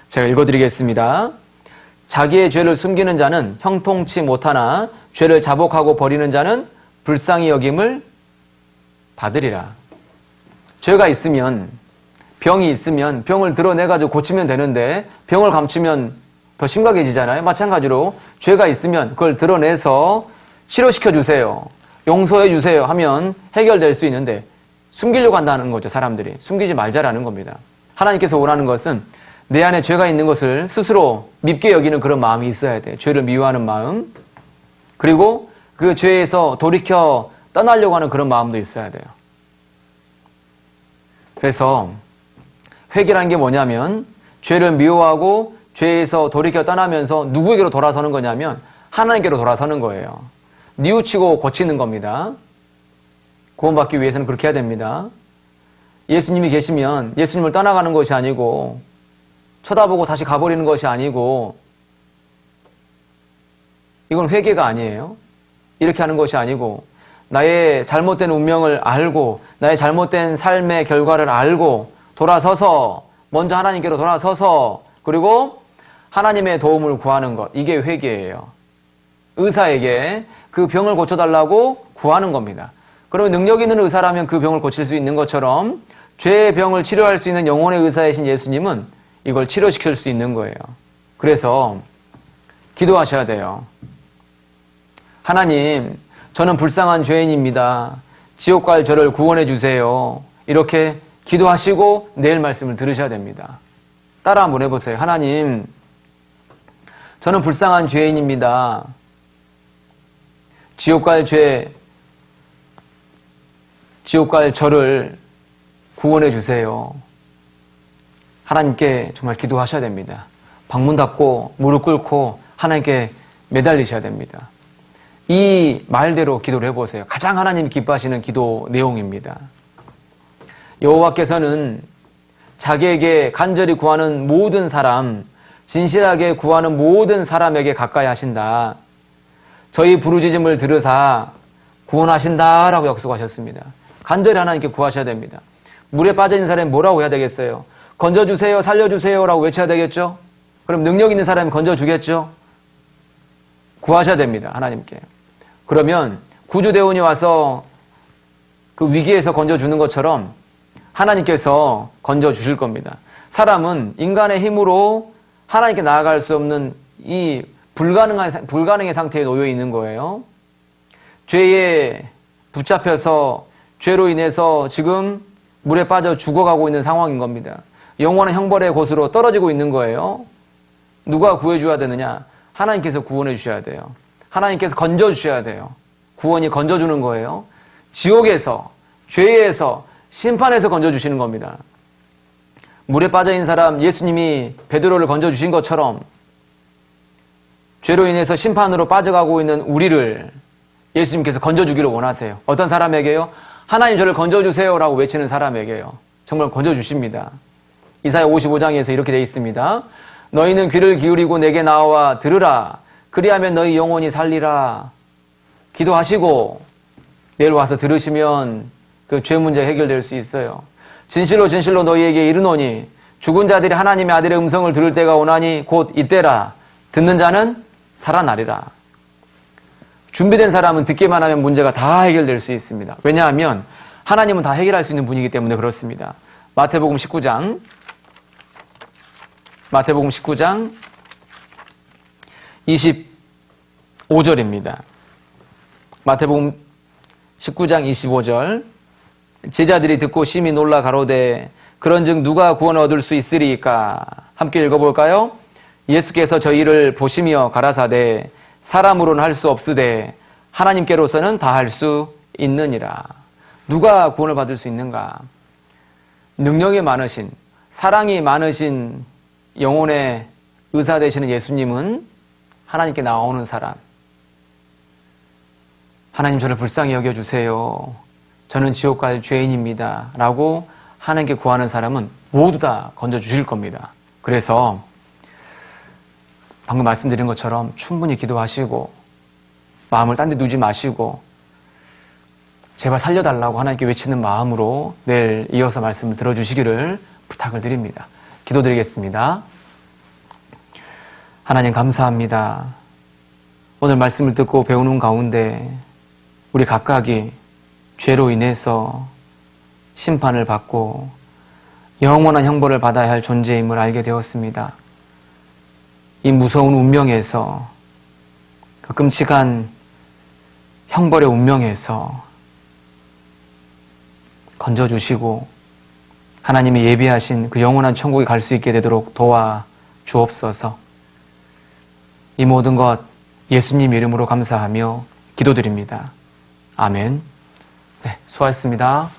제가 읽어드리겠습니다. 자기의 죄를 숨기는 자는 형통치 못하나 죄를 자복하고 버리는 자는 불쌍히 여김을 받으리라. 죄가 있으면, 병이 있으면 병을 드러내가지고 고치면 되는데 병을 감추면 더 심각해지잖아요. 마찬가지로 죄가 있으면 그걸 드러내서 치료시켜 주세요, 용서해 주세요 하면 해결될 수 있는데 숨기려고 한다는 거죠. 사람들이 숨기지 말자라는 겁니다. 하나님께서 원하는 것은 내 안에 죄가 있는 것을 스스로 밉게 여기는 그런 마음이 있어야 돼요. 죄를 미워하는 마음, 그리고 그 죄에서 돌이켜 떠나려고 하는 그런 마음도 있어야 돼요. 그래서 회개라는 게 뭐냐면 죄를 미워하고 죄에서 돌이켜 떠나면서 누구에게로 돌아서는 거냐면 하나님께로 돌아서는 거예요. 뉘우치고 고치는 겁니다. 구원받기 위해서는 그렇게 해야 됩니다. 예수님이 계시면 예수님을 떠나가는 것이 아니고 쳐다보고 다시 가버리는 것이 아니고 이건 회개가 아니에요. 이렇게 하는 것이 아니고 나의 잘못된 운명을 알고 나의 잘못된 삶의 결과를 알고 돌아서서 먼저 하나님께로 돌아서서 그리고 하나님의 도움을 구하는 것, 이게 회개예요. 의사에게 그 병을 고쳐달라고 구하는 겁니다. 그러면 능력 있는 의사라면 그 병을 고칠 수 있는 것처럼 죄의 병을 치료할 수 있는 영혼의 의사이신 예수님은 이걸 치료시킬 수 있는 거예요. 그래서 기도하셔야 돼요. 하나님, 저는 불쌍한 죄인입니다. 지옥 갈 저를 구원해 주세요. 이렇게 기도하시고 내일 말씀을 들으셔야 됩니다. 따라 한번 해보세요. 하나님, 저는 불쌍한 죄인입니다. 지옥 갈 저를 구원해 주세요. 하나님께 정말 기도하셔야 됩니다. 방문 닫고 무릎 꿇고 하나님께 매달리셔야 됩니다. 이 말대로 기도를 해보세요. 가장 하나님이 기뻐하시는 기도 내용입니다. 여호와께서는 자기에게 간절히 구하는 모든 사람, 진실하게 구하는 모든 사람에게 가까이 하신다. 저희 부르짖음을 들으사 구원하신다라고 약속하셨습니다. 간절히 하나님께 구하셔야 됩니다. 물에 빠져있는 사람이 뭐라고 해야 되겠어요? 건져주세요, 살려주세요라고 외쳐야 되겠죠? 그럼 능력 있는 사람이 건져주겠죠? 구하셔야 됩니다. 하나님께. 그러면 구조대원이 와서 그 위기에서 건져주는 것처럼 하나님께서 건져주실 겁니다. 사람은 인간의 힘으로 하나님께 나아갈 수 없는 이 불가능의 상태에 놓여 있는 거예요. 죄에 붙잡혀서 죄로 인해서 지금 물에 빠져 죽어가고 있는 상황인 겁니다. 영원한 형벌의 곳으로 떨어지고 있는 거예요. 누가 구해줘야 되느냐? 하나님께서 구원해 주셔야 돼요. 하나님께서 건져주셔야 돼요. 구원이 건져주는 거예요. 지옥에서, 죄에서, 심판에서 건져주시는 겁니다. 물에 빠져있는 사람 예수님이 베드로를 건져주신 것처럼 죄로 인해서 심판으로 빠져가고 있는 우리를 예수님께서 건져주기를 원하세요. 어떤 사람에게요? 하나님 저를 건져주세요 라고 외치는 사람에게요. 정말 건져주십니다. 이사야 55장에서 이렇게 되어 있습니다. 너희는 귀를 기울이고 내게 나와 들으라. 그리하면 너희 영혼이 살리라. 기도하시고 내일 와서 들으시면 그 죄 문제 해결될 수 있어요. 진실로 진실로 너희에게 이르노니 죽은 자들이 하나님의 아들의 음성을 들을 때가 오나니 곧 이때라. 듣는 자는 살아나리라. 준비된 사람은 듣기만 하면 문제가 다 해결될 수 있습니다. 왜냐하면 하나님은 다 해결할 수 있는 분이기 때문에 그렇습니다. 마태복음 19장 25절입니다. 마태복음 19장 25절. 제자들이 듣고 심히 놀라 가로되 그런즉 누가 구원 얻을 수 있으리까? 함께 읽어볼까요? 예수께서 저희를 보시며 가라사대 사람으로는 할 수 없으되 하나님께로서는 다 할 수 있느니라. 누가 구원을 받을 수 있는가? 능력이 많으신, 사랑이 많으신 영혼의 의사 되시는 예수님은 하나님께 나오는 사람. 하나님 저를 불쌍히 여겨주세요. 저는 지옥 갈 죄인입니다. 라고 하나님께 구하는 사람은 모두 다 건져주실 겁니다. 그래서 방금 말씀드린 것처럼 충분히 기도하시고 마음을 딴 데 두지 마시고 제발 살려달라고 하나님께 외치는 마음으로 내일 이어서 말씀을 들어주시기를 부탁을 드립니다. 기도드리겠습니다. 하나님 감사합니다. 오늘 말씀을 듣고 배우는 가운데 우리 각각이 죄로 인해서 심판을 받고 영원한 형벌을 받아야 할 존재임을 알게 되었습니다. 이 무서운 운명에서, 그 끔찍한 형벌의 운명에서 건져주시고 하나님이 예비하신 그 영원한 천국에 갈 수 있게 되도록 도와 주옵소서. 이 모든 것 예수님 이름으로 감사하며 기도드립니다. 아멘. 네, 수고하셨습니다.